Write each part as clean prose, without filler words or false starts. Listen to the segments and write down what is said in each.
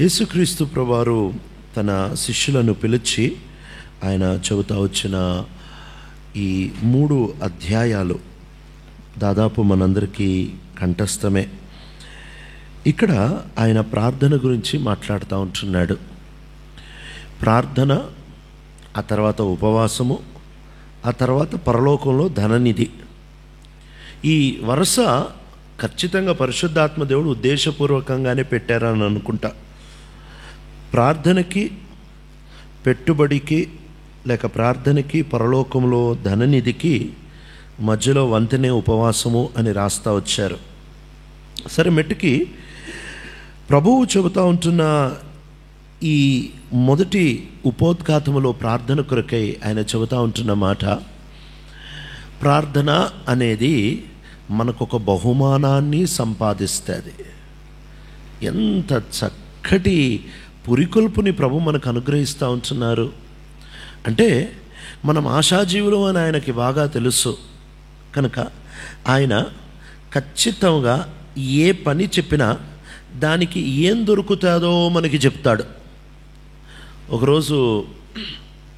యేసుక్రీస్తు ప్రభువారు తన శిష్యులను పిలిచి ఆయన చెబుతా వచ్చిన ఈ 3 అధ్యాయాలు దాదాపు మనందరికీ కంఠస్థమే. ఇక్కడ ఆయన ప్రార్థన గురించి మాట్లాడుతూ ఉంటున్నాడు. ప్రార్థన, ఆ తర్వాత ఉపవాసము, ఆ తర్వాత పరలోకంలో ధననిధి. ఈ వరుస ఖచ్చితంగా పరిశుద్ధాత్మ దేవుడు ఉద్దేశపూర్వకంగానే పెట్టారని అనుకుంటా. ప్రార్థనకి, పెట్టుబడికి, లేక ప్రార్థనకి, పరలోకంలో ధననిధికి మధ్యలో వంతెనే ఉపవాసము అని రాస్తా వచ్చారు. సరే, మెట్టుకి ప్రభువు చెబుతూ ఉంటున్న ఈ మొదటి ఉపోద్ఘాతములో ప్రార్థన కొరకై ఆయన చెబుతూ ఉంటున్న మాట, ప్రార్థన అనేది మనకొక బహుమానాన్ని సంపాదిస్తుంది. ఎంత చక్కటి పురికొల్పుని ప్రభు మనకు అనుగ్రహిస్తూ ఉంటున్నారు అంటే, మనం ఆశాజీవులు అని ఆయనకి బాగా తెలుసు కనుక ఆయన ఖచ్చితంగా ఏ పని చెప్పినా దానికి ఏం దొరుకుతుందో మనకి చెప్తాడు. ఒకరోజు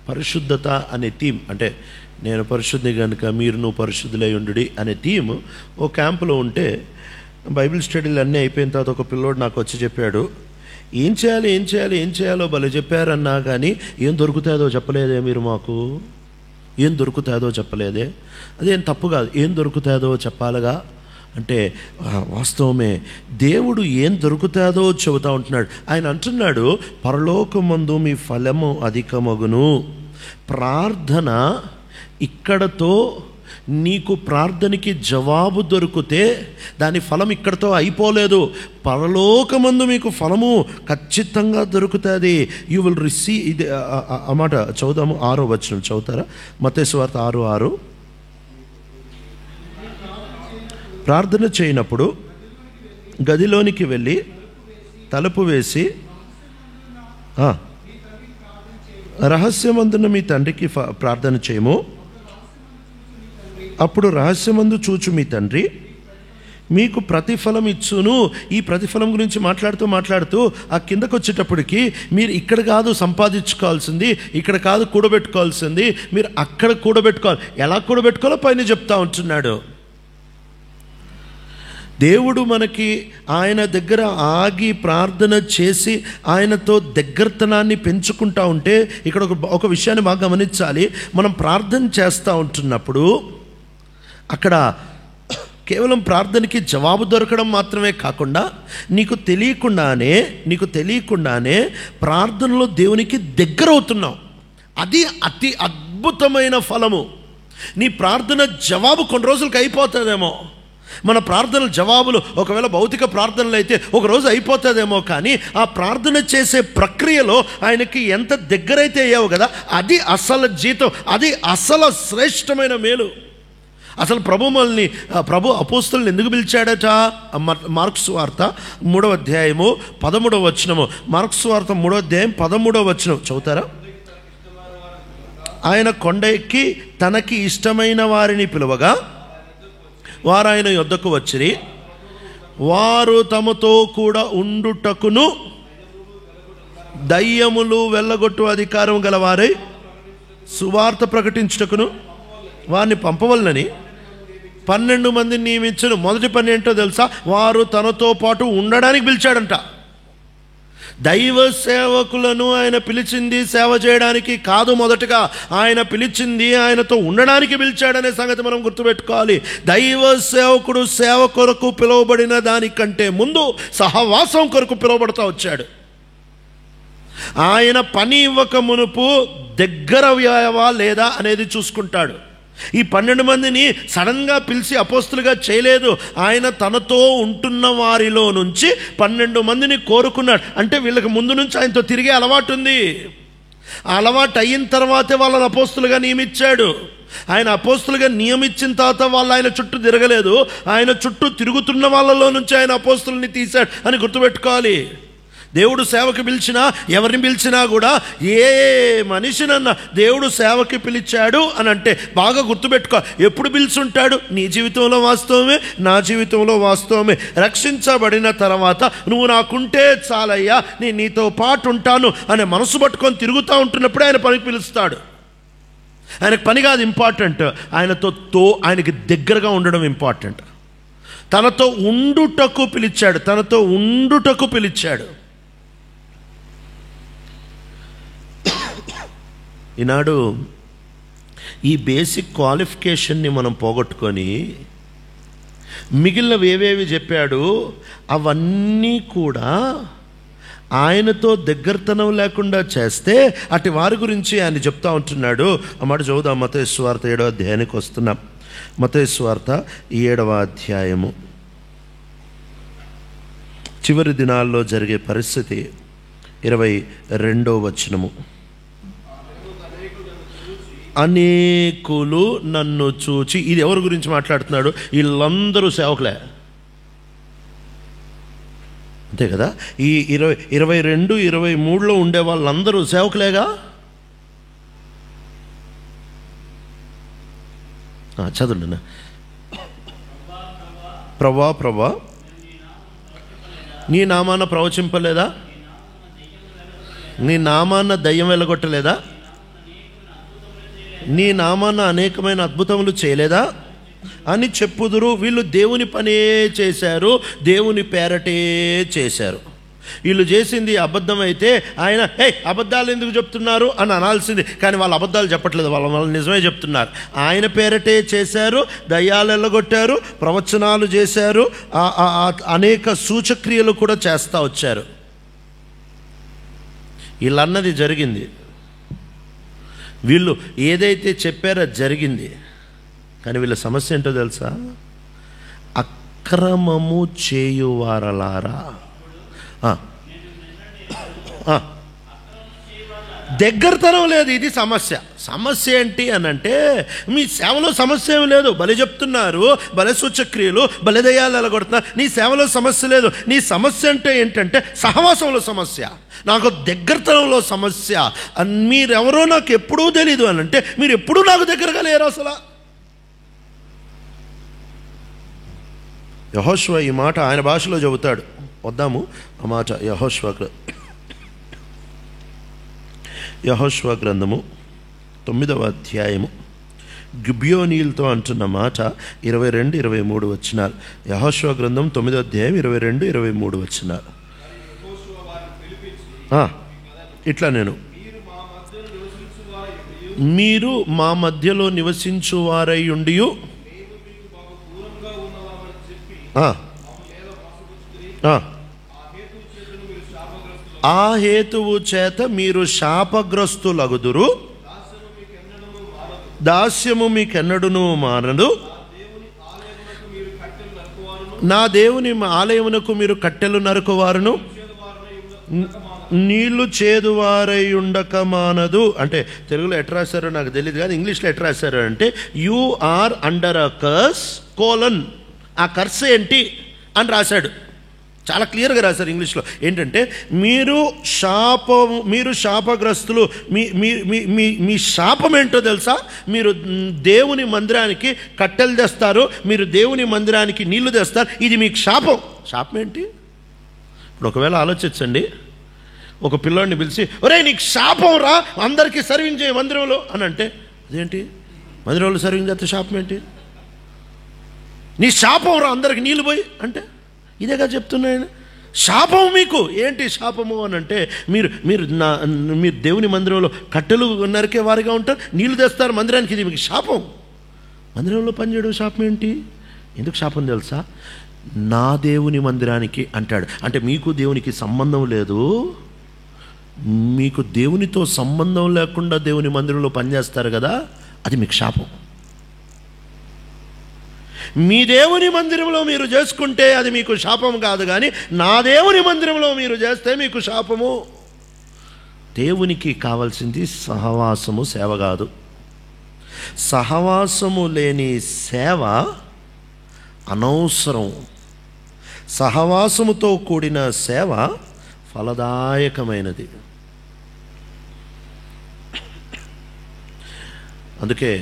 పరిశుద్ధత అనే థీమ్, అంటే నేను పరిశుద్ధి కనుక మీరును పరిశుద్ధులై ఉండుడి అనే థీమ్ ఓ క్యాంపులో ఉంటే, బైబిల్ స్టడీలు అన్నీ అయిపోయిన తర్వాత ఒక పిల్లోడు నాకు వచ్చి చెప్పాడు, ఏం చేయాలో భలే చెప్పారన్నా కానీ ఏం దొరుకుతుందో చెప్పలేదే మీరు మాకు, ఏం దొరుకుతుందో చెప్పలేదే. అదేం తప్పు కాదు, ఏం దొరుకుతుందో చెప్పాలిగా అంటే వాస్తవమే. దేవుడు ఏం దొరుకుతుందో చెబుతూ ఉంటున్నాడు. ఆయన అంటున్నాడు, పరలోకమందు మీ ఫలము అధికమగును. ప్రార్థన ఇక్కడతో నీకు ప్రార్థనకి జవాబు దొరికితే దాని ఫలం ఇక్కడతో అయిపోలేదు. పరలోకమందు మీకు ఫలము ఖచ్చితంగా దొరుకుతుంది. You will receive. ఇది ఆ మాట చదువుదాము. 6వ వచనం చదువుతారా? మత్తయి సువార్త 6:6. ప్రార్థన చేయనప్పుడు గదిలోనికి వెళ్ళి తలుపు వేసి రహస్యమందున మీ తండ్రికి ప్రార్థన చేయము. అప్పుడు రహస్యమందు చూచు మీ తండ్రి మీకు ప్రతిఫలం ఇచ్చును. ఈ ప్రతిఫలం గురించి మాట్లాడుతూ ఆ కిందకు వచ్చేటప్పటికి మీరు ఇక్కడ కాదు సంపాదించుకోవాల్సింది, ఇక్కడ కాదు కూడబెట్టుకోవాల్సింది, మీరు అక్కడ కూడబెట్టుకోవాలి. ఎలా కూడబెట్టుకోవాలో పైన చెప్తా ఉంటున్నాడు. దేవుడు మనకి ఆయన దగ్గర ఆగి ప్రార్థన చేసి ఆయనతో దగ్గరతనాన్ని పెంచుకుంటా ఉంటే, ఇక్కడ ఒక విషయాన్ని బాగా గమనించాలి. మనం ప్రార్థన చేస్తూ ఉంటున్నప్పుడు అక్కడ కేవలం ప్రార్థనకి జవాబు దొరకడం మాత్రమే కాకుండా నీకు తెలియకుండానే ప్రార్థనలో దేవునికి దగ్గర అవుతున్నావు. అది అతి అద్భుతమైన ఫలము. నీ ప్రార్థన జవాబు కొన్ని రోజులకి అయిపోతుందేమో. మన ప్రార్థనల జవాబులు ఒకవేళ భౌతిక ప్రార్థనలు అయితే ఒకరోజు అయిపోతుందేమో, కానీ ఆ ప్రార్థన చేసే ప్రక్రియలో ఆయనకి ఎంత దగ్గరైతే అయ్యావు కదా, అది అసలు జీతం, అది అసలు శ్రేష్టమైన మేలు. అసలు ప్రభు అపోస్తలుని ఎందుకు పిలిచాడట? మార్క్స్ వార్త 3వ అధ్యాయము 13వ వచనము. మార్క్స్ వార్త 3వ అధ్యాయం 13వ వచనం చదువుతారా? ఆయన కొండ ఎక్కి తనకి ఇష్టమైన వారిని పిలువగా వారు ఆయన యొద్దకు వచ్చిరి. వారు తమతో కూడా ఉండుటకును దయ్యములు వెళ్ళగొట్టు అధికారం గలవారై సువార్త ప్రకటించుటకును వారిని పంపవలనని 12 మందిని నియమించను. మొదటి పని ఏంటో తెలుసా? వారు తనతో పాటు ఉండడానికి పిలిచాడంట. దైవ సేవకులను ఆయన పిలిచింది సేవ చేయడానికి కాదు, మొదటగా ఆయన పిలిచింది ఆయనతో ఉండడానికి పిలిచాడనే సంగతి మనం గుర్తుపెట్టుకోవాలి. దైవ సేవకుడు సేవ కొరకు పిలువబడిన దానికంటే ముందు సహవాసం కొరకు పిలువబడతా వచ్చాడు. ఆయన పని ఇవ్వక మునుపు దగ్గర వ్యవా లేదా అనేది చూసుకుంటాడు. ఈ 12 మందిని సడన్గా పిలిచి అపోస్తులుగా చేయలేదు. ఆయన తనతో ఉంటున్న వారిలో నుంచి 12 మందిని కోరుకున్నాడు. అంటే వీళ్ళకి ముందు నుంచి ఆయనతో తిరిగే అలవాటు ఉంది. ఆ అలవాటు అయిన తర్వాతే వాళ్ళని అపోస్తులుగా నియమించాడు. ఆయన అపోస్తులుగా నియమించిన తర్వాత వాళ్ళు ఆయన చుట్టూ తిరగలేదు. ఆయన చుట్టూ తిరుగుతున్న వాళ్ళలో నుంచి ఆయన అపోస్తుల్ని తీశాడు అని గుర్తుపెట్టుకోవాలి. దేవుడు సేవకి పిలిచినా, ఎవరిని పిలిచినా కూడా ఏ మనిషినన్నా దేవుడు సేవకి పిలిచాడు అని అంటే బాగా గుర్తుపెట్టుకో, ఎప్పుడు పిలుచుంటాడు? నీ జీవితంలో వాస్తవమే, నా జీవితంలో వాస్తవమే. రక్షించబడిన తర్వాత నువ్వు నాకుంటే చాలయ్యా, నేను నీతో పాటు ఉంటాను అనే మనసు పట్టుకొని తిరుగుతూ ఉంటున్నప్పుడే ఆయన పనికి పిలుస్తాడు. ఆయనకు పని కాదు ఇంపార్టెంట్, ఆయనకి దగ్గరగా ఉండడం ఇంపార్టెంట్. తనతో ఉండుటకు పిలిచాడు. ఈనాడు ఈ బేసిక్ క్వాలిఫికేషన్ని మనం పోగొట్టుకొని మిగిలినవి ఏవేవి చెప్పాడు అవన్నీ కూడా ఆయనతో దగ్గరతనం లేకుండా చేస్తే అటు వారి గురించి ఆయన చెప్తా ఉంటున్నాడు. ఆ మాట చదువుదాం. మత్తయి సువార్త 7వ అధ్యాయానికి వస్తున్నాం. మత్తయి సువార్త 7వ అధ్యాయము చివరి దినాల్లో జరిగే పరిస్థితి 22వ వచనము. అనేకులు నన్ను చూచి, ఇది ఎవరి గురించి మాట్లాడుతున్నాడు? వీళ్ళందరూ సేవకులే, అంతే కదా. ఈ 22, 23లో ఉండే వాళ్ళందరూ సేవకులేగా. చదువుండి. ప్రభా నీ నామాన ప్రవచింపలేదా? నీ నామాన దయ్యం వెళ్ళగొట్టలేదా? నీ నామాన అనేకమైన అద్భుతములు చేయలేదా అని చెప్పుదురు. వీళ్ళు దేవుని పనే చేశారు, దేవుని పేరటే చేశారు. వీళ్ళు చేసింది అబద్ధం అయితే ఆయన అబద్ధాలు ఎందుకు చెప్తున్నారు అని అనాల్సింది. కానీ వాళ్ళు అబద్ధాలు చెప్పట్లేదు, వాళ్ళు నిజమే చెప్తున్నారు. ఆయన పేరటే చేశారు, దయ్యాలు వెళ్ళగొట్టారు, ప్రవచనాలు చేశారు, అనేక సూచక్రియలు కూడా చేస్తూ వచ్చారు. వీళ్ళన్నది జరిగింది, వీళ్ళు ఏదైతే చెప్పారో జరిగింది. కానీ వీళ్ళ సమస్య ఏంటో తెలుసా? అక్రమము చేయువారలారా. దగ్గరతనం లేదు, ఇది సమస్య. సమస్య ఏంటి అని అంటే, మీ సేవలో సమస్య ఏమి లేదు, భలే చెప్తున్నారు, భలే సూచక్రియలు, భలే దయ్యాలు ఎలగొడుతున్నారు, నీ సేవలో సమస్య లేదు. నీ సమస్య అంటే ఏంటంటే సహవాసంలో సమస్య, నాకు దగ్గరతనంలో సమస్య. మీరెవరో నాకు ఎప్పుడూ తెలీదు అని అంటే మీరు ఎప్పుడూ నాకు దగ్గరగా లేరు అసలు. యెహోషువ ఈ మాట ఆయన భాషలో చెబుతాడు. వద్దాము ఆ మాట. యెహోషువ గ్రంథము 9వ అధ్యాయము గిబియోనీలతో అంటున్న మాట 22, 23 వచనాలు. యెహోషువ గ్రంథం 9వ అధ్యాయం 22, 23 వచనాలు. ఇట్లా మీరు మా మధ్యలో నివసించువారై ఉండి ఆ హేతువు చేత మీరు శాపగ్రస్తులగుదురు, దాస్యము మీకెన్నడును మానదు. నా దేవుని ఆలయమునకు మీరు కట్టెలు నరుకువారును, నీళ్లు చేదువారై ఉండక మానదు. అంటే తెలుగులో ఎట్లా రాశారో నాకు తెలియదు, కానీ ఇంగ్లీష్లో ఎట్లా రాశారు అంటే you are under a curse colon. ఆ కర్స్ ఏంటి అని రాశాడు, చాలా క్లియర్గా రాశారు ఇంగ్లీష్లో. ఏంటంటే మీరు శాపగ్రస్తులు. మీ శాపం ఏంటో తెలుసా? మీరు దేవుని మందిరానికి కట్టెలు తెస్తారు, మీరు దేవుని మందిరానికి నీళ్లు తెస్తారు, ఇది మీకు శాపం. శాపం ఏంటి? ఇప్పుడు ఒకవేళ ఆలోచించండి, ఒక పిల్లోడిని పిలిచి ఒరే నీకు శాపం రా, అందరికీ సర్వింగ్ చేయ మందిరంలో అని అంటే అదేంటి? మందిరంలో సర్వింగ్ చేస్తే శాపం ఏంటి? నీ శాపం రా అందరికి నీళ్ళు పోయి అంటే ఇదేగా చెప్తున్నాను. శాపం మీకు ఏంటి? శాపము అని అంటే మీరు దేవుని మందిరంలో కట్టెలు నరికే వారిగా ఉంటారు, నీళ్లు తెస్తారు మందిరానికి, ఇది మీకు శాపం. మందిరంలో పనిచేయడం శాపం ఏంటి? ఎందుకు శాపం తెలుసా? నా దేవుని మందిరానికి అంటాడు. అంటే మీకు దేవునికి సంబంధం లేదు, మీకు దేవునితో సంబంధం లేకుండా దేవుని మందిరంలో పనిచేస్తారు కదా, అది మీకు శాపం. మీ దేవుని మందిరంలో మీరు చేసుకుంటే అది మీకు శాపం కాదు, కానీ నా దేవుని మందిరంలో మీరు చేస్తే మీకు శాపము. దేవునికి కావాల్సింది సహవాసము, సేవ కాదు. సహవాసము లేని సేవ అనవసరం. సహవాసముతో కూడిన సేవ ఫలదాయకమైనది. అందుకే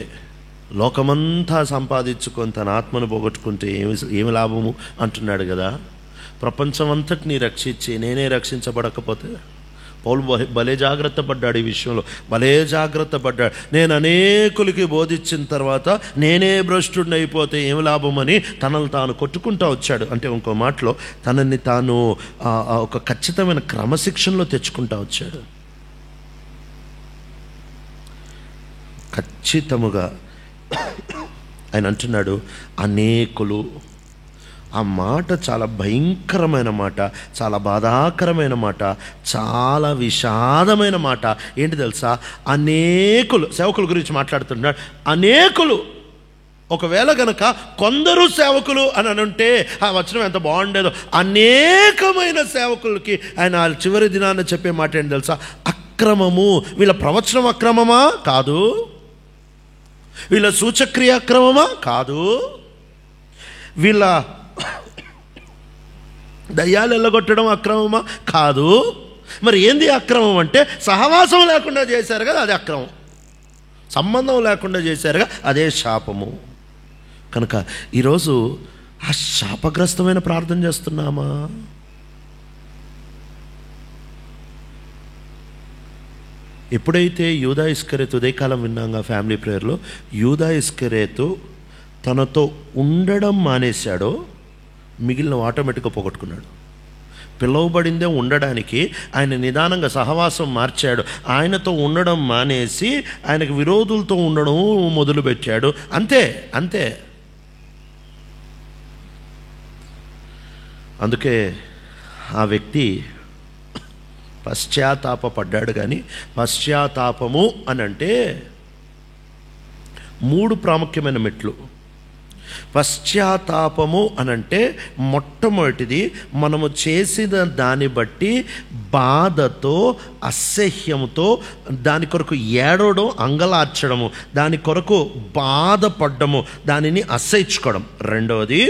లోకమంతా సంపాదించుకొని తన ఆత్మను పోగొట్టుకుంటే ఏమి లాభము అంటున్నాడు కదా. ప్రపంచం అంతటిని రక్షించి నేనే రక్షించబడకపోతే, పౌలు భలే జాగ్రత్త పడ్డాడు ఈ విషయంలో, భలే జాగ్రత్త పడ్డాడు. నేను అనేకులకి బోధించిన తర్వాత నేనే భ్రష్టుడిని అయిపోతే ఏమి లాభమని తనను తాను కొట్టుకుంటూ వచ్చాడు. అంటే ఇంకో మాటలో తనని తాను ఒక ఖచ్చితమైన క్రమశిక్షణలో తెచ్చుకుంటూ వచ్చాడు. ఖచ్చితముగా ఆయన అంటున్నాడు అనేకులు. ఆ మాట చాలా భయంకరమైన మాట, చాలా బాధాకరమైన మాట, చాలా విషాదమైన మాట. ఏంటి తెలుసా? అనేకులు, సేవకుల గురించి మాట్లాడుతున్నాడు. అనేకులు. ఒకవేళ గనక కొందరు సేవకులు అని అంటే ఆ వచనం ఎంత బాగుండేదో. అనేకమైన సేవకులకి ఆయన చివరి దినాన్ని చెప్పే మాట ఏంటి తెలుసా? అక్రమము. వీళ్ళ ప్రవచనం అక్రమమా? కాదు. వీళ్ళ సూచక్రియ అక్రమమా? కాదు. వీళ్ళ దయ్యాలు ఎల్లగొట్టడం అక్రమమా? కాదు. మరి ఏంది అక్రమం అంటే సహవాసం లేకుండా చేశారు కదా, అది అక్రమం. సంబంధం లేకుండా చేశారుగా, అదే శాపము. కనుక ఈరోజు ఆ శాపగ్రస్తమైన ప్రార్థన చేస్తున్నామా? ఎప్పుడైతే యూదా ఇస్కరేతు, ఉదయకాలం విన్నాగా ఫ్యామిలీ ప్రేయర్లో, యూదా ఇస్కరేతు తనతో ఉండడం మానేశాడో మిగిలిన ఆటోమేటిక్గా పోగొట్టుకున్నాడు. పిలువబడిందే ఉండడానికి, ఆయన నిదానంగా సహవాసం మార్చాడు. ఆయనతో ఉండడం మానేసి ఆయనకు విరోధులతో ఉండడం మొదలుపెట్టాడు. అంతే అంతే. అందుకే ఆ వ్యక్తి పశ్చాత్తాపడ్డాడు. కానీ పశ్చాత్తాపము అని అంటే 3 ప్రాముఖ్యమైన మెట్లు. పశ్చాత్తాపము అనంటే మొట్టమొదటిది, మనము చేసిన దాన్ని బట్టి బాధతో, అసహ్యంతో దాని కొరకు ఏడవడం, అంగలార్చడము, దాని కొరకు బాధపడ్డము, దానిని అసహించుకోవడం. రెండవది,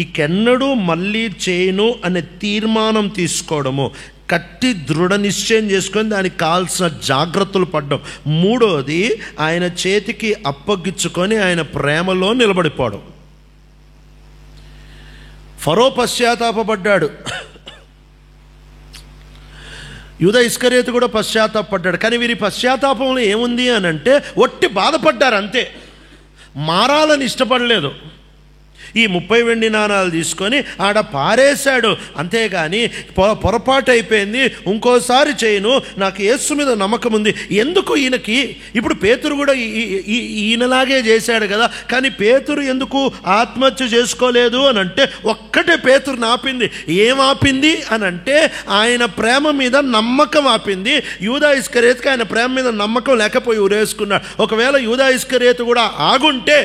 ఇకెన్నడూ మళ్ళీ చేయను అనే తీర్మానం తీసుకోవడము, కట్టి దృఢ నిశ్చయం చేసుకొని దానికి కావాల్సిన జాగ్రత్తలు పడ్డం. మూడోది, ఆయన చేతికి అప్పగించుకొని ఆయన ప్రేమలో నిలబడిపోవడం. ఫరో పశ్చాత్తాపడ్డాడు, యూదా ఇస్కరియోతు కూడా పశ్చాత్తాపడ్డాడు. కానీ వీరి పశ్చాత్తాపంలో ఏముంది అని అంటే ఒట్టి బాధపడ్డారు అంతే, మారాలని ఇష్టపడలేదు. ఈ 30 వెండి నాణాలు తీసుకొని ఆడ పారేశాడు, అంతేగాని పొరపాటు అయిపోయింది, ఇంకోసారి చేయను, నాకు యేసు మీద నమ్మకం ఉంది. ఎందుకు ఈయనకి? ఇప్పుడు పేతురు కూడా ఈయనలాగే చేశాడు కదా, కానీ పేతురు ఎందుకు ఆత్మహత్య చేసుకోలేదు అని అంటే ఒక్కటే పేతురుని ఆపింది. ఏం ఆపింది అని అంటే ఆయన ప్రేమ మీద నమ్మకం ఆపింది. యూదా ఇస్కరియోతుకి ఆయన ప్రేమ మీద నమ్మకం లేకపోయి ఉరేసుకున్నాడు. ఒకవేళ యూదా ఇస్కరియోతు కూడా ఆగుంటే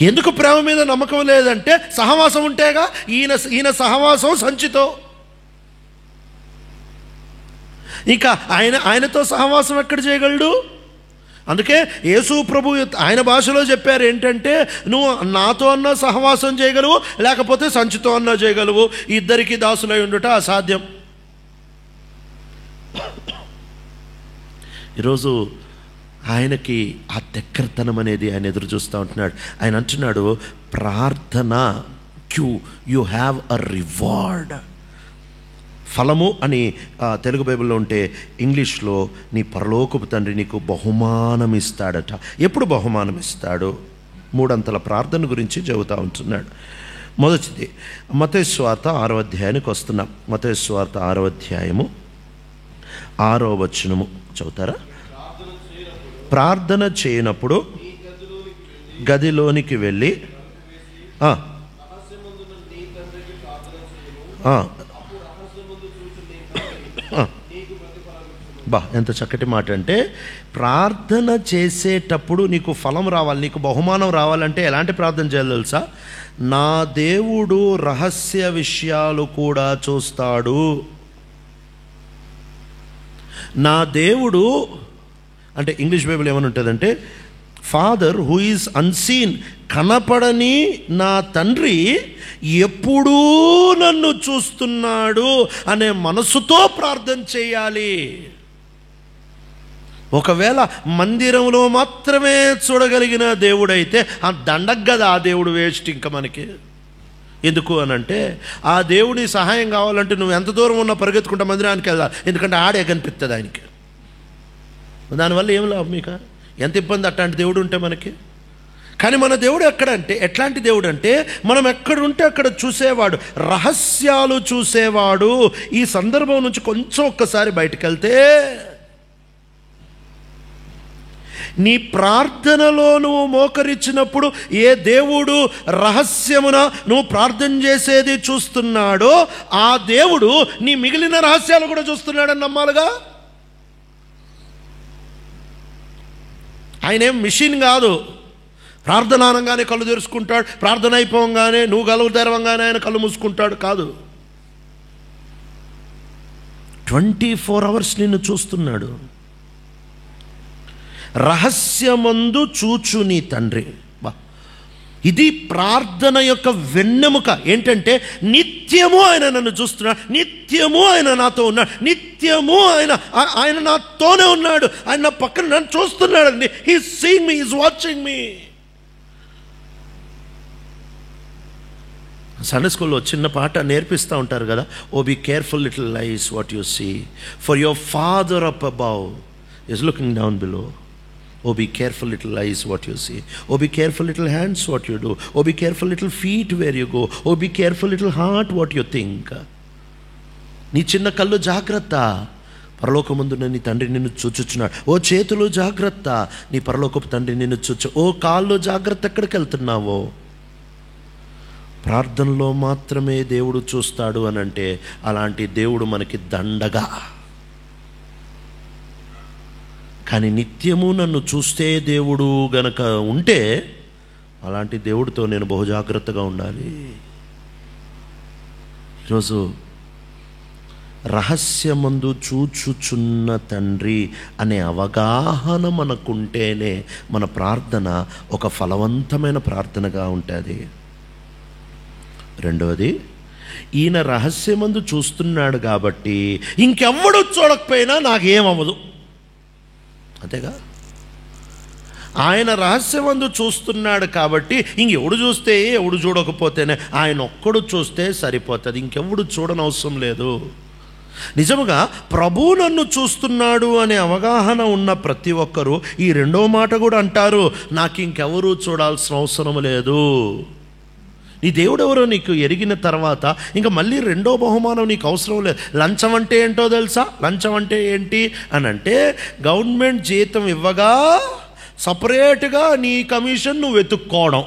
ఎందుకు ప్రేమ మీద నమ్మకం లేదంటే సహవాసం ఉంటేగా. ఈయన సహవాసం సంచితో, ఇంకా ఆయనతో సహవాసం ఎక్కడ చేయగలడు? అందుకే యేసు ప్రభు ఆయన భాషలో చెప్పారు ఏంటంటే, నువ్వు నాతో అన్నా సహవాసం చేయగలవు, లేకపోతే సంచితో అన్నా చేయగలవు. ఇద్దరికి దాసులై ఉండుట అసాధ్యం. ఈరోజు ఆయనకి ఆ దగ్గరతనం అనేది ఆయన ఎదురు చూస్తూ ఉంటున్నాడు. ఆయన అంటున్నాడు, ప్రార్థన యు హ్యావ్ అ రివార్డ్. ఫలము అని తెలుగు బైబిల్లో ఉంటే ఇంగ్లీష్లో నీ పరలోకపు తండ్రి నీకు బహుమానం ఇస్తాడట. ఎప్పుడు బహుమానం ఇస్తాడు? 3 అంతల ప్రార్థన గురించి చెబుతూ ఉంటున్నాడు. మొదటిది మత్తయి సువార్త 6వ అధ్యాయానికి వస్తున్నాం. మత్తయి సువార్త 6వ అధ్యాయము 6వ వచనము చదువుతారా? ప్రార్థన చేయనప్పుడు గదిలోనికి వెళ్ళి ఎంత చక్కటి మాట అంటే, ప్రార్థన చేసేటప్పుడు నీకు ఫలం రావాలి, నీకు బహుమానం రావాలంటే ఎలాంటి ప్రార్థన చేయాలి తెలుసా? నా దేవుడు రహస్య విషయాలు కూడా చూస్తాడు. నా దేవుడు అంటే ఇంగ్లీష్ బైబిల్ ఏమని ఉంటుందంటే, ఫాదర్ హూ ఈజ్ అన్సీన్, కనపడని నా తండ్రి ఎప్పుడూ నన్ను చూస్తున్నాడు అనే మనసుతో ప్రార్థన చేయాలి. ఒకవేళ మందిరంలో మాత్రమే చూడగలిగిన దేవుడైతే ఆ దండగదా ఆ దేవుడు వేస్ట్. ఇంకా మనకి ఎందుకు అనంటే, ఆ దేవుని సహాయం కావాలంటే నువ్వు ఎంత దూరం ఉన్నా పరిగెత్తుకుంటా మందిరానికి వెళ్ళాలి, ఎందుకంటే ఆడే కనిపిస్తుంది ఆయనకి. దానివల్ల ఏం లాభం? మీకు ఎంత ఇబ్బంది అట్లాంటి దేవుడు ఉంటే మనకి. కానీ మన దేవుడు ఎక్కడంటే, ఎట్లాంటి దేవుడు అంటే, మనం ఎక్కడుంటే అక్కడ చూసేవాడు, రహస్యాలు చూసేవాడు. ఈ సందర్భం నుంచి కొంచెం ఒక్కసారి బయటకు వెళ్తే, నీ ప్రార్థనలో నువ్వు మోకరించినప్పుడు ఏ దేవుడు రహస్యమున నువ్వు ప్రార్థన చేసేది చూస్తున్నాడో ఆ దేవుడు నీ మిగిలిన రహస్యాలు కూడా చూస్తున్నాడని నమ్మాలిగా. ఆయన ఏం మిషన్ కాదు. ప్రార్థన అనగానే కళ్ళు తెరుచుకుంటాడు, ప్రార్థన అయిపోగానే నువ్వు కళ్ళు తెరవంగానే ఆయన కళ్ళు మూసుకుంటాడు కాదు. 24 hours నిన్ను చూస్తున్నాడు. రహస్యమందు చూచు నీ తండ్రి. ఇది ప్రార్థన యొక్క వెన్నెముక. ఏంటంటే నిత్యము ఆయన నన్ను చూస్తున్నాడు, నిత్యము ఆయన నాతో ఉన్నాడు, నిత్యము ఆయన నాతోనే ఉన్నాడు, ఆయన నా పక్కన నన్ను చూస్తున్నాడండి. He is seeing me, he is watching me. Sunday స్కూల్లో చిన్న పాట నేర్పిస్తూ ఉంటారు కదా, oh be careful little eyes what you see, for your father up above is looking down below. Oh, be careful little eyes what you see. Oh, be careful little hands what you do. Oh, be careful little feet where you go. Oh, be careful little heart what you think. నీ చిన్న కళ్ళు జాగ్రత్త, పరలోకమందున నీ తండ్రి నిన్ను చూచుచున్నాడు. ఓ చేతులు జాగ్రత్త, నీ పరలోకపు తండ్రి నిన్ను చూచు. ఓ కాళ్ళు జాగ్రత్త, ఎక్కడికి వెళ్తున్నావో. ప్రార్థనలో మాత్రమే దేవుడు చూస్తాడు అనంటే అలాంటి దేవుడు మనకి దండగా. కానీ నిత్యము నన్ను చూస్తే దేవుడు గనక ఉంటే అలాంటి దేవుడితో నేను బహుజాగ్రత్తగా ఉండాలి. ఈరోజు రహస్యమందు చూచుచున్న తండ్రి అనే అవగాహన మనకుంటేనే మన ప్రార్థన ఒక ఫలవంతమైన ప్రార్థనగా ఉంటుంది. రెండవది, ఈయన రహస్యమందు చూస్తున్నాడు కాబట్టి ఇంకెవ్వడు చూడకపోయినా నాకేమవ్వదు. అంతేగా, ఆయన రహస్యమందు చూస్తున్నాడు కాబట్టి ఇంకెవడు చూస్తే ఎవడు చూడకపోతేనే ఆయన ఒక్కడు చూస్తే సరిపోతుంది, ఇంకెవడు చూడనవసరం లేదు. నిజముగా ప్రభు నన్ను చూస్తున్నాడు అనే అవగాహన ఉన్న ప్రతి ఒక్కరూ ఈ రెండో మాట కూడా అంటారు, నాకు ఇంకెవరూ చూడాల్సిన అవసరం లేదు. నీ దేవుడు ఎవరో నీకు ఎరిగిన తర్వాత ఇంకా మళ్ళీ రెండో బహుమానం నీకు అవసరం లేదు. లంచం అంటే ఏంటో తెలుసా? లంచం అంటే ఏంటి అని అంటే, గవర్నమెంట్ జీతం ఇవ్వగా సపరేట్గా నీ కమిషన్ నువ్వు వెతుక్కోవడం.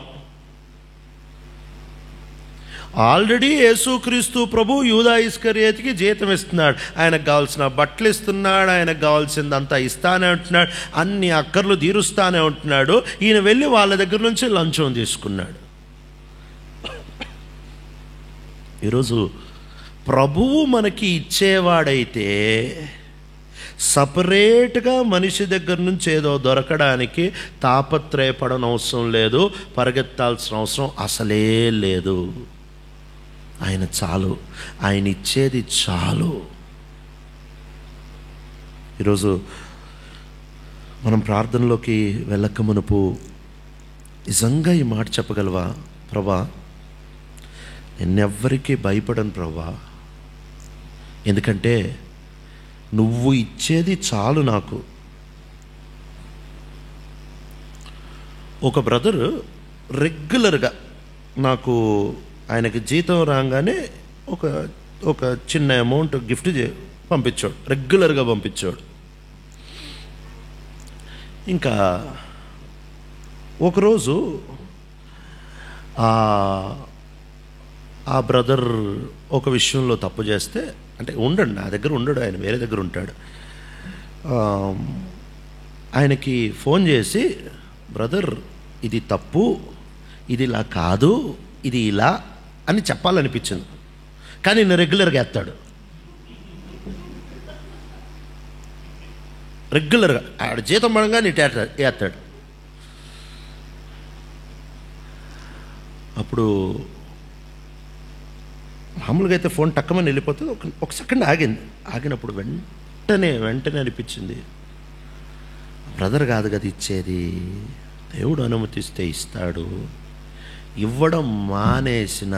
ఆల్రెడీ యేసుక్రీస్తు ప్రభు యూదా ఇస్కరియోతుకి జీతం ఇస్తున్నాడు, ఆయనకు కావాల్సిన బట్టలు ఇస్తున్నాడు, ఆయనకు కావాల్సిందంతా ఇస్తానే ఉంటున్నాడు, అన్ని అక్కర్లు తీరుస్తానే ఉంటున్నాడు. ఈయన వెళ్ళి వాళ్ళ దగ్గర నుంచి లంచం తీసుకున్నాడు. ఈరోజు ప్రభువు మనకి ఇచ్చేవాడైతే సపరేట్గా మనిషి దగ్గర నుంచి ఏదో దొరకడానికి తాపత్రయపడనవసరం లేదు, పరిగెత్తాల్సిన అవసరం అసలే లేదు. ఆయన చాలు, ఆయన ఇచ్చేది చాలు. ఈరోజు మనం ప్రార్థనలోకి వెళ్ళక మునుపు నిజంగా ఈ మాట చెప్పగలవా? ప్రభా, నేనెవ్వరికీ భయపడను ప్రభా, ఎందుకంటే నువ్వు ఇచ్చేది చాలు నాకు. ఒక బ్రదర్ రెగ్యులర్గా నాకు ఆయనకి జీతం రాగానే ఒక చిన్న అమౌంట్ గిఫ్ట్ పంపించాడు, రెగ్యులర్గా పంపించాడు. ఇంకా ఒకరోజు ఆ బ్రదర్ ఒక విషయంలో తప్పు చేస్తే, అంటే ఉండడు, నా దగ్గర ఉండడు, ఆయన వేరే దగ్గర ఉంటాడు. ఆయనకి ఫోన్ చేసి, బ్రదర్ ఇది తప్పు, ఇది ఇలా కాదు, ఇది ఇలా అని చెప్పాలనిపించింది. కానీ నేను రెగ్యులర్గా ఎత్తాడు, రెగ్యులర్గా ఆడ జీతం పడంగా నీ ఎత్తాడు. అప్పుడు మామూలుగా అయితే ఫోన్ టక్కమని వెళ్ళిపోతుంది. ఒక సెకండ్ ఆగింది. ఆగినప్పుడు వెంటనే అనిపించింది, బ్రదర్ కాదు కదా ఇచ్చేది, దేవుడు అనుమతిస్తే ఇస్తాడు. ఇవ్వడం మానేసిన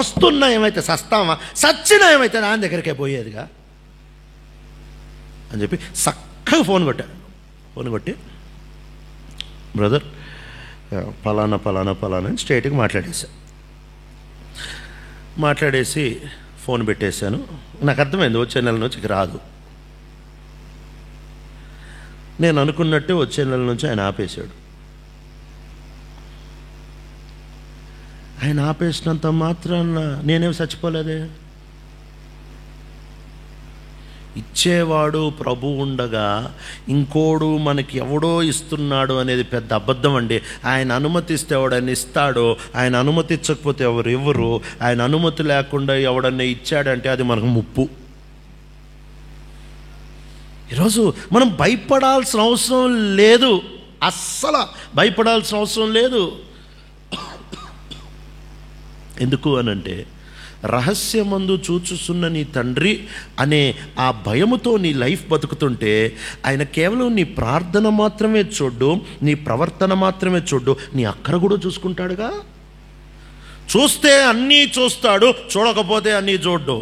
పస్తున్నా ఏమైతే సస్తామా, సచ్చినా ఏమైతే నా దగ్గరికే పోయేదిగా అని చెప్పి చక్కగా ఫోన్ కొట్టి బ్రదర్ పలానా అని స్ట్రైట్గా మాట్లాడేసి ఫోన్ పెట్టేశాను. నాకు అర్థమైంది వచ్చే నెల నుంచి ఇక రాదు. నేను అనుకున్నట్టే వచ్చే నెల నుంచి ఆయన ఆపేశాడు. ఆయన ఆపేసినంత మాత్రాన నేనేం చచ్చిపోలేదే. ఇచ్చేవాడు ప్రభు ఉండగా ఇంకోడు మనకి ఎవడో ఇస్తున్నాడు అనేది పెద్ద అబద్ధం అండి. ఆయన అనుమతిస్తే ఎవడన్నా ఇస్తాడో, ఆయన అనుమతించకపోతే ఎవరు ఇవ్వరు. ఆయన అనుమతి లేకుండా ఎవడన్నా ఇచ్చాడంటే అది మనకు ముప్పు. ఈరోజు మనం భయపడాల్సిన అవసరం లేదు, అస్సలు భయపడాల్సిన అవసరం లేదు. ఎందుకు అనంటే రహస్యమందు చూచుచున్న నీ తండ్రి అనే ఆ భయముతో నీ లైఫ్ బతుకుతుంటే ఆయన కేవలం నీ ప్రార్థన మాత్రమే చూడ్డు, నీ ప్రవర్తన మాత్రమే చూడ్డు, నీ అక్కర కూడా చూసుకుంటాడుగా. చూస్తే అన్నీ చూస్తాడు, చూడకపోతే అన్నీ చూడ్డు.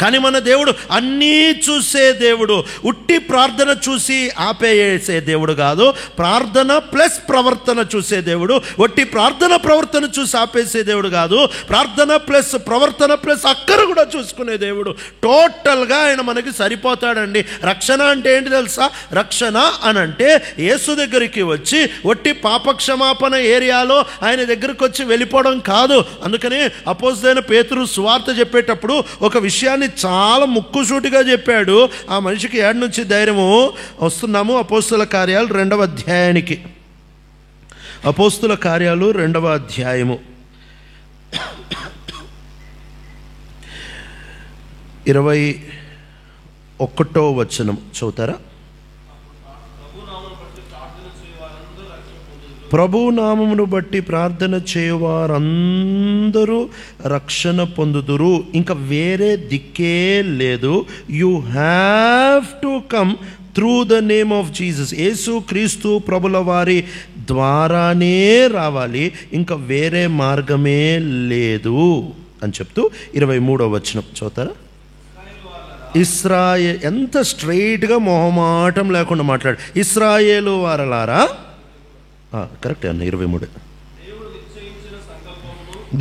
కానీ మన దేవుడు అన్నీ చూసే దేవుడు. ఉట్టి ప్రార్థన చూసి ఆపేసే దేవుడు కాదు, ప్రార్థన ప్లస్ ప్రవర్తన చూసే దేవుడు. ఒట్టి ప్రవర్తన చూసి ఆపేసే దేవుడు కాదు, ప్రార్థన ప్లస్ ప్రవర్తన ప్లస్ అక్కర కూడా చూసుకునే దేవుడు. టోటల్గా ఆయన మనకి సరిపోతాడండి. రక్షణ అంటే ఏంటి తెలుసా? రక్షణ అనంటే యేసు దగ్గరికి వచ్చి ఒట్టి పాపక్షమాపణ ఏరియాలో ఆయన దగ్గరికి వచ్చి వెళ్ళిపోవడం కాదు. అందుకని అపోస్తలుడైన పేతురు సువార్త చెప్పేటప్పుడు ఒక విషయాన్ని చాలా ముక్కుసూటిగా చెప్పాడు. ఆ మనిషికి ఏడు నుంచి ధైర్యము వస్తున్నాము. అపోస్తల కార్యాలు 2వ అధ్యాయానికి. అపోస్తల కార్యాలు 2వ అధ్యాయము 21వ వచనం చదువుతారా? ప్రభు నామమును బట్టి ప్రార్థన చేయవారందరూ రక్షణ పొందుదురు. ఇంకా వేరే దిక్కే లేదు. You have to come through the name of Jesus. యేసు క్రీస్తు ప్రభుల వారి ద్వారానే రావాలి, ఇంకా వేరే మార్గమే లేదు అని చెప్తూ 23వ వచనం చదువుతారా? ఇశ్రాయేలు, ఎంత స్ట్రైట్గా మొహమాటం లేకుండా మాట్లాడు. ఇశ్రాయేలు వారలారా, కరెక్ట్ అన్న 23.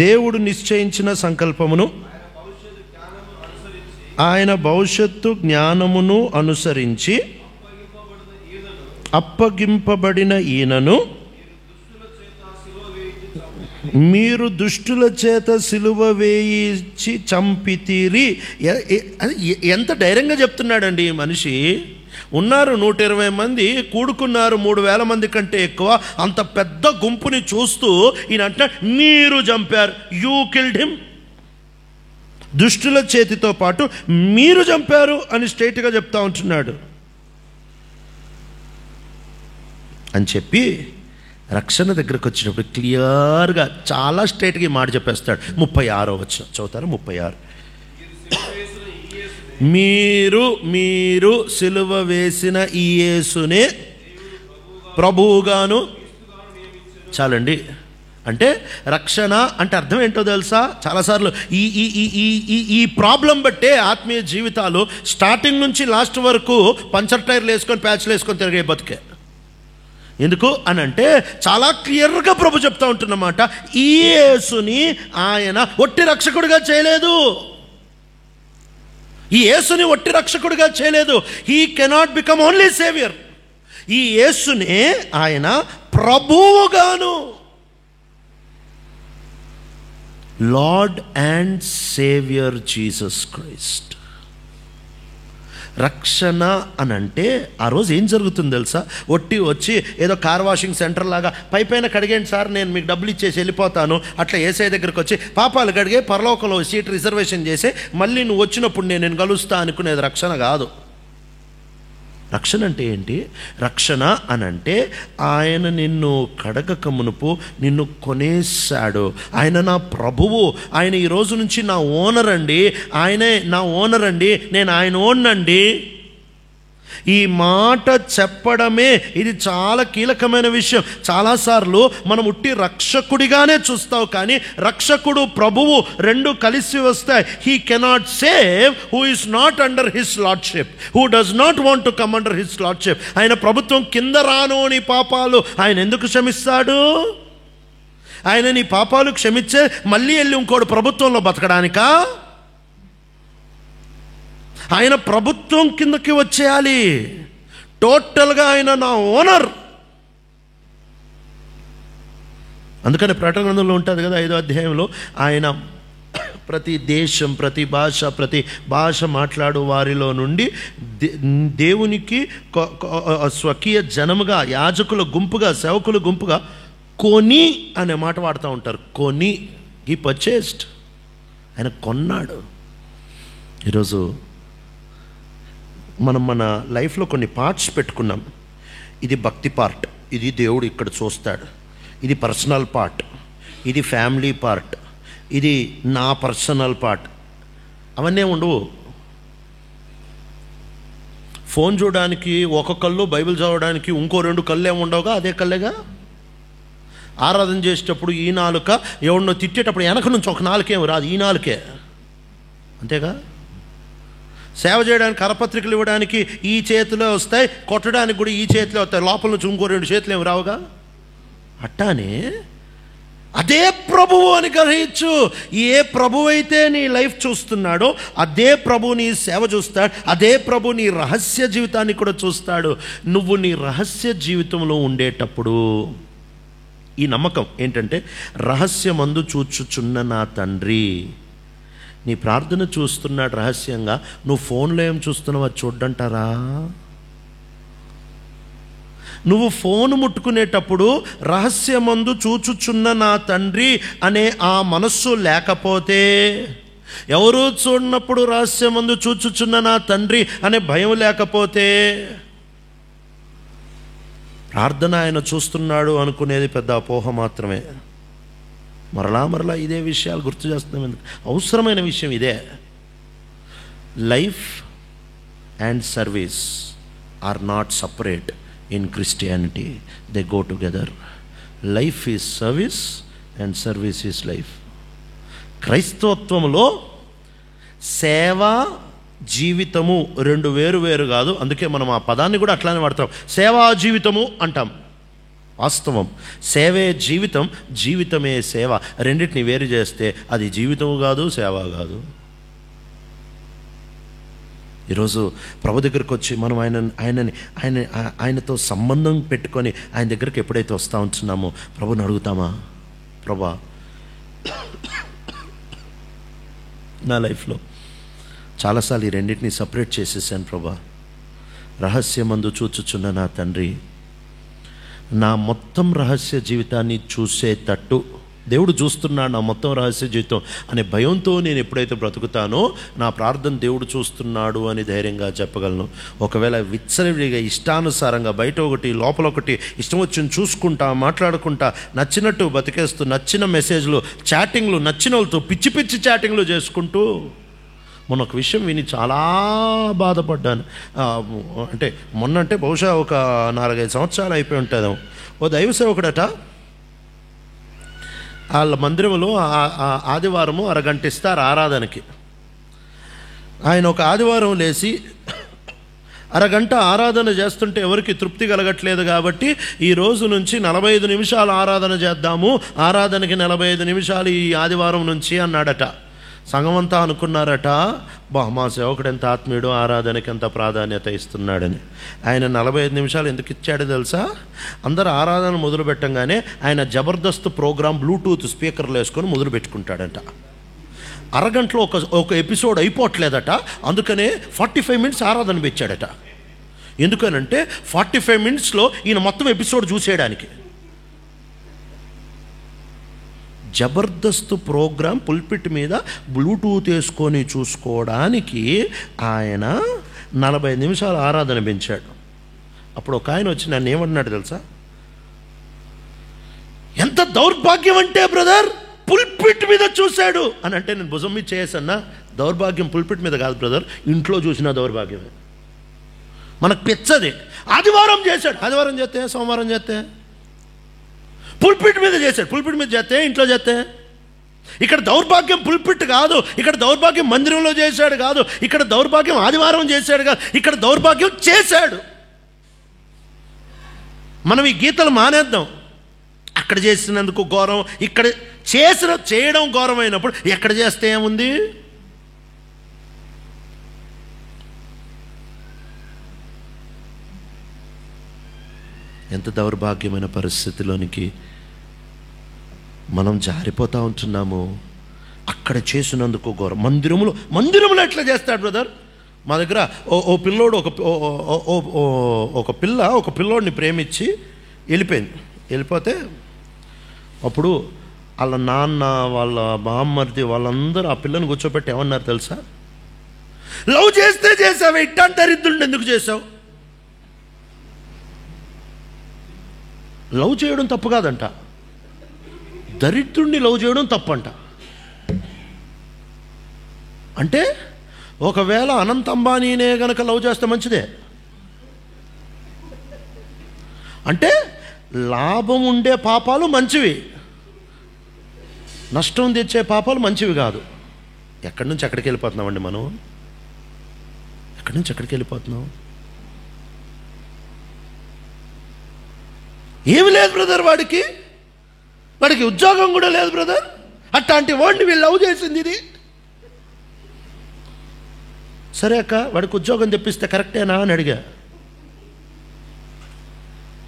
దేవుడు నిశ్చయించిన సంకల్పమును ఆయన భవిష్యత్తు జ్ఞానమును అనుసరించి అప్పగింపబడిన ఈయనను మీరు దుష్టుల చేత సిలువ వేయించి చంపితిరి. ఎంత ధైర్యంగా చెప్తున్నాడండి ఈ మనిషి. ఉన్నారు 120 మంది, కూడుకున్నారు 3000 మంది కంటే ఎక్కువ. అంత పెద్ద గుంపుని చూస్తూ ఈయన అంటే మీరు చంపారు, యూ కిల్డ్ హిమ్, దుష్టుల చేతితో పాటు మీరు చంపారు అని స్ట్రైట్గా చెప్తా ఉంటున్నాడు. అని చెప్పి రక్షణ దగ్గరకు వచ్చినప్పుడు క్లియర్గా చాలా స్ట్రైట్గా మాట చెప్పేస్తాడు. 36వ వచనం చదువుతారు? 36. మీరు సిలువ వేసిన ఈ యేసునే ప్రభువుగాను. చాలండి. అంటే రక్షణ అంటే అర్థం ఏంటో తెలుసా? చాలాసార్లు ఈ ఈ ఈ ఈ ఈ ప్రాబ్లం బట్టే ఆత్మీయ జీవితాలు స్టార్టింగ్ నుంచి లాస్ట్ వరకు పంచర్ టైర్లు వేసుకొని ప్యాచ్లు వేసుకొని తిరిగే బతికే. ఎందుకు అని అంటే చాలా క్లియర్గా ప్రభు చెప్తా ఉంటున్నమాట, ఈ యేసుని ఆయన ఒట్టి రక్షకుడిగా చేయలేదు. ఈ యేసుని ఒట్టి రక్షకుడిగా చేయలేదు. He cannot become only saviour. ఈ యేసునే ఆయన ప్రభువుగాను, lord and saviour Jesus Christ. రక్షణ అని అంటే ఆ రోజు ఏం జరుగుతుంది తెలుసా? ఒట్టి వచ్చి ఏదో కార్ వాషింగ్ సెంటర్ లాగా పైపైన కడిగేయండి సార్, నేను మీకు డబ్బులు ఇచ్చేసి వెళ్ళిపోతాను, అట్లా ఏసఐ దగ్గరికి వచ్చి పాపాలు కడిగే పరలోకంలో సీట్ రిజర్వేషన్ చేసి మళ్ళీ నువ్వు వచ్చినప్పుడు నేను కలుస్తా అనుకునేది రక్షణ కాదు. రక్షణ అంటే ఏంటి? రక్షణ అని అంటే ఆయన నిన్ను కడగక మునుపు నిన్ను కొనేశాడు. ఆయన నా ప్రభువు, ఆయన ఈ రోజు నుంచి నా ఓనర్ అండి, ఆయనే నా ఓనర్ అండి, నేను ఆయన ఓన్నండి. ఈ మాట చెప్పడమే ఇది చాలా కీలకమైన విషయం. చాలాసార్లు మనం ఉట్టి రక్షకుడిగానే చూస్తావు, కానీ రక్షకుడు ప్రభువు రెండు కలిసి వస్తాయి. He cannot save who is not under his lordship, who does not want to come under his lordship. ఆయన ప్రభుత్వం కింద రానోని పాపాలు ఆయన ఎందుకు క్షమిస్తాడు? ఆయన నీ పాపాలు క్షమించే మళ్ళీ వెళ్ళి ఇంకోడు ప్రభుత్వంలో బతకడానికా? ఆయన ప్రభుత్వం కిందకి వచ్చేయాలి. టోటల్గా ఆయన నా ఓనర్. అందుకని ప్రకటన గ్రంథంలో ఉంటుంది కదా 5వ అధ్యాయంలో, ఆయన ప్రతి దేశం, ప్రతి భాష మాట్లాడు వారిలో నుండి దేవునికి స్వకీయ జనముగా, యాజకుల గుంపుగా, సేవకుల గుంపుగా కొని అనే మాట వాడుతూ ఉంటారు. కొని, హీ పర్చేస్డ్, ఆయన కొన్నాడు. ఈరోజు మనం మన లైఫ్లో కొన్ని పార్ట్స్ పెట్టుకున్నాం. ఇది భక్తి పార్ట్, ఇది దేవుడు ఇక్కడ చూస్తాడు, ఇది పర్సనల్ పార్ట్, ఇది ఫ్యామిలీ పార్ట్, ఇది నా పర్సనల్ పార్ట్. అవన్నీ ఉండవు. ఫోన్ చూడడానికి ఒక కళ్ళు, బైబిల్ చదవడానికి ఇంకో 2 కళ్ళు ఏమి ఉండవుగా, అదే కళ్ళేగా. ఆరాధన చేసేటప్పుడు ఈ నాలుక, ఎవరినో తిట్టేటప్పుడు వెనక నుంచి ఒక నాలుకేమి రాదు, ఈ నాలుకే, అంతేగా. సేవ చేయడానికి కరపత్రికలు ఇవ్వడానికి ఈ చేతిలో వస్తాయి, కొట్టడానికి కూడా ఈ చేతిలో వస్తాయి, లోపల నుంచి ఇంకో 2 చేతులు ఏమి రావుగా. అట్టానే అదే ప్రభువు అని గ్రహించు. ఏ ప్రభువు అయితే నీ లైఫ్ చూస్తున్నాడో అదే ప్రభు నీ సేవ చూస్తాడు, అదే ప్రభు నీ రహస్య జీవితాన్ని కూడా చూస్తాడు. నువ్వు నీ రహస్య జీవితంలో ఉండేటప్పుడు ఈ నమ్మకం ఏంటంటే, రహస్యమందు చూచుచున్న నా తండ్రి. నీ ప్రార్థన చూస్తున్నాడు రహస్యంగా, నువ్వు ఫోన్లో ఏం చూస్తున్నావు అది చూడ్డంటారా? నువ్వు ఫోన్ ముట్టుకునేటప్పుడు రహస్యమందు చూచుచున్న నా తండ్రి అనే ఆ మనస్సు లేకపోతే, ఎవరూ చూడనప్పుడు రహస్యమందు చూచుచున్న నా తండ్రి అనే భయం లేకపోతే, ప్రార్థన ఆయన చూస్తున్నాడు అనుకునేది పెద్ద అపోహ మాత్రమే. మరలా ఇదే విషయాలు గుర్తు చేస్తున్నాం. ఎందుకు? అవసరమైన విషయం ఇదే. Life and service are not separate in Christianity, they go together. Life is service and service is life. క్రైస్తవత్వంలో సేవ, జీవితము 2 వేరు కాదు. అందుకే మనం ఆ పదాన్ని కూడా అట్లానే వాడతాం, సేవా జీవితము అంటాం. వాస్తవం సేవే జీవితం, జీవితమే సేవ. రెండింటిని వేరు చేస్తే అది జీవితము కాదు, సేవ కాదు. ఈరోజు ప్రభు దగ్గరికి వచ్చి మనం ఆయనతో సంబంధం పెట్టుకొని ఆయన దగ్గరికి ఎప్పుడైతే వస్తూ ఉంటున్నామో ప్రభుని అడుగుతామా, ప్రభా నా లైఫ్లో చాలాసార్లు ఈ రెండింటిని సపరేట్ చేసేసాను ప్రభా. రహస్యమందు చూచుచున్న నా తండ్రి, నా మొత్తం రహస్య జీవితాన్ని చూసేటట్టు దేవుడు చూస్తున్నాడు, నా మొత్తం రహస్య జీవితం అనే భయంతో నేను ఎప్పుడైతే బ్రతుకుతానో నా ప్రార్థన దేవుడు చూస్తున్నాడు అని ధైర్యంగా చెప్పగలను. ఒకవేళ విచ్చలవిడిగా ఇష్టానుసారంగా బయట ఒకటి లోపల ఒకటి ఇష్టం వచ్చింది చూసుకుంటా, మాట్లాడుకుంటా, నచ్చినట్టు బతికేస్తూ, నచ్చిన మెసేజ్లు, చాటింగ్లు, నచ్చిన వాళ్ళతో పిచ్చి చాటింగ్లు చేసుకుంటూ, మొన్న ఒక విషయం విని చాలా బాధపడ్డాను. మొన్నంటే బహుశా ఒక 4-5 సంవత్సరాలు అయిపోయి ఉంటుందేమో. ఓ దైవ సేవకుడట, వాళ్ళ మందిరంలో ఆదివారము 1 గంట ఇస్తారు ఆరాధనకి. ఆయన ఒక ఆదివారం లేచి 1 గంట ఆరాధన చేస్తుంటే ఎవరికి తృప్తి కలగట్లేదు కాబట్టి ఈ రోజు నుంచి 45 నిమిషాలు ఆరాధన చేద్దాము, ఆరాధనకి 45 నిమిషాలు ఈ ఆదివారం నుంచి అన్నాడట. సంఘమంతా అనుకున్నారట, మా సేవకుడు ఎంత ఆత్మీయుడు, ఆరాధనకి ఎంత ప్రాధాన్యత ఇస్తున్నాడని. ఆయన 45 నిమిషాలు ఎందుకు ఇచ్చాడో తెలుసా? అందరు ఆరాధన మొదలు పెట్టంగానే ఆయన జబర్దస్త్ ప్రోగ్రాం బ్లూటూత్ స్పీకర్లు వేసుకొని మొదలు పెట్టుకుంటాడంట. 1 గంటలో ఒక ఎపిసోడ్ అయిపోవట్లేదట, అందుకనే 45 మినిట్స్ ఆరాధన పెంచాడట. ఎందుకనంటే 45 మినిట్స్లో ఈయన మొత్తం ఎపిసోడ్ చూసేయడానికి. జబర్దస్త్ ప్రోగ్రాం పుల్పిట్ మీద బ్లూటూత్ వేసుకొని చూసుకోవడానికి ఆయన 45 నిమిషాలు ఆరాధన పెంచాడు. అప్పుడు ఒక ఆయన వచ్చి నన్ను ఏమన్నాడు తెలుసా? ఎంత దౌర్భాగ్యం అంటే బ్రదర్, పుల్పిట్ మీద చూశాడు అని అంటే నేను భుజం మీద చేసన్నా, దౌర్భాగ్యం పుల్పిట్ మీద కాదు బ్రదర్, ఇంట్లో చూసిన దౌర్భాగ్యమే. మనకు పెచ్చది. ఆదివారం చేశాడు, ఆదివారం చేస్తే, సోమవారం చేస్తే, పుల్పిట్ మీద చేశాడు, పుల్పిట్ మీద చేస్తే, ఇంట్లో చేస్తే. ఇక్కడ దౌర్భాగ్యం పుల్పిట్ కాదు, ఇక్కడ దౌర్భాగ్యం మందిరంలో చేశాడు కాదు, ఇక్కడ దౌర్భాగ్యం ఆదివారం చేశాడు కాదు, ఇక్కడ దౌర్భాగ్యం చేశాడు. మనం ఈ గీతలు మానేద్దాం. అక్కడ చేసినందుకు ఘోరం, ఇక్కడ చేయడం ఘోరం అయినప్పుడు ఎక్కడ చేస్తే ఏముంది? ఎంత దౌర్భాగ్యమైన పరిస్థితిలోనికి మనం జారిపోతూ ఉంటున్నాము. అక్కడ చేసినందుకు ఘోరం. మందిరంలో ఎట్లా చేస్తాడు బ్రదర్? మా దగ్గర ఓ పిల్లోడు ఒక పిల్లోడిని ప్రేమించి వెళ్ళిపోతే అప్పుడు వాళ్ళ నాన్న, వాళ్ళ బామ్మర్ది, వాళ్ళందరూ ఆ పిల్లని కూర్చోబెట్టి ఏమన్నారు తెలుసా? లవ్ చేస్తే చేసావు, ఇట్టాంటి దరిద్రుడిని ఎందుకు చేసావు? లవ్ చేయడం తప్పు కాదంట, దరిద్రుడిని లవ్ చేయడం తప్పంట. అంటే ఒకవేళ అనంత్ అంబానీనే గనక లవ్ చేస్తే మంచిదే. అంటే లాభం ఉండే పాపాలు మంచివి, నష్టం తెచ్చే పాపాలు మంచివి కాదు. ఎక్కడి నుంచి ఎక్కడికి వెళ్ళిపోతున్నామండి మనం? ఎక్కడి నుంచి ఎక్కడికి వెళ్ళిపోతున్నాం? ఏమి లేదు బ్రదర్, వాడికి ఉద్యోగం కూడా లేదు బ్రదర్. అట్లాంటి వాడిని వీళ్ళు లవ్ చేసింది ఇది. సరే అక్క, వాడికి ఉద్యోగం తెప్పిస్తే కరెక్టేనా అని అడిగా.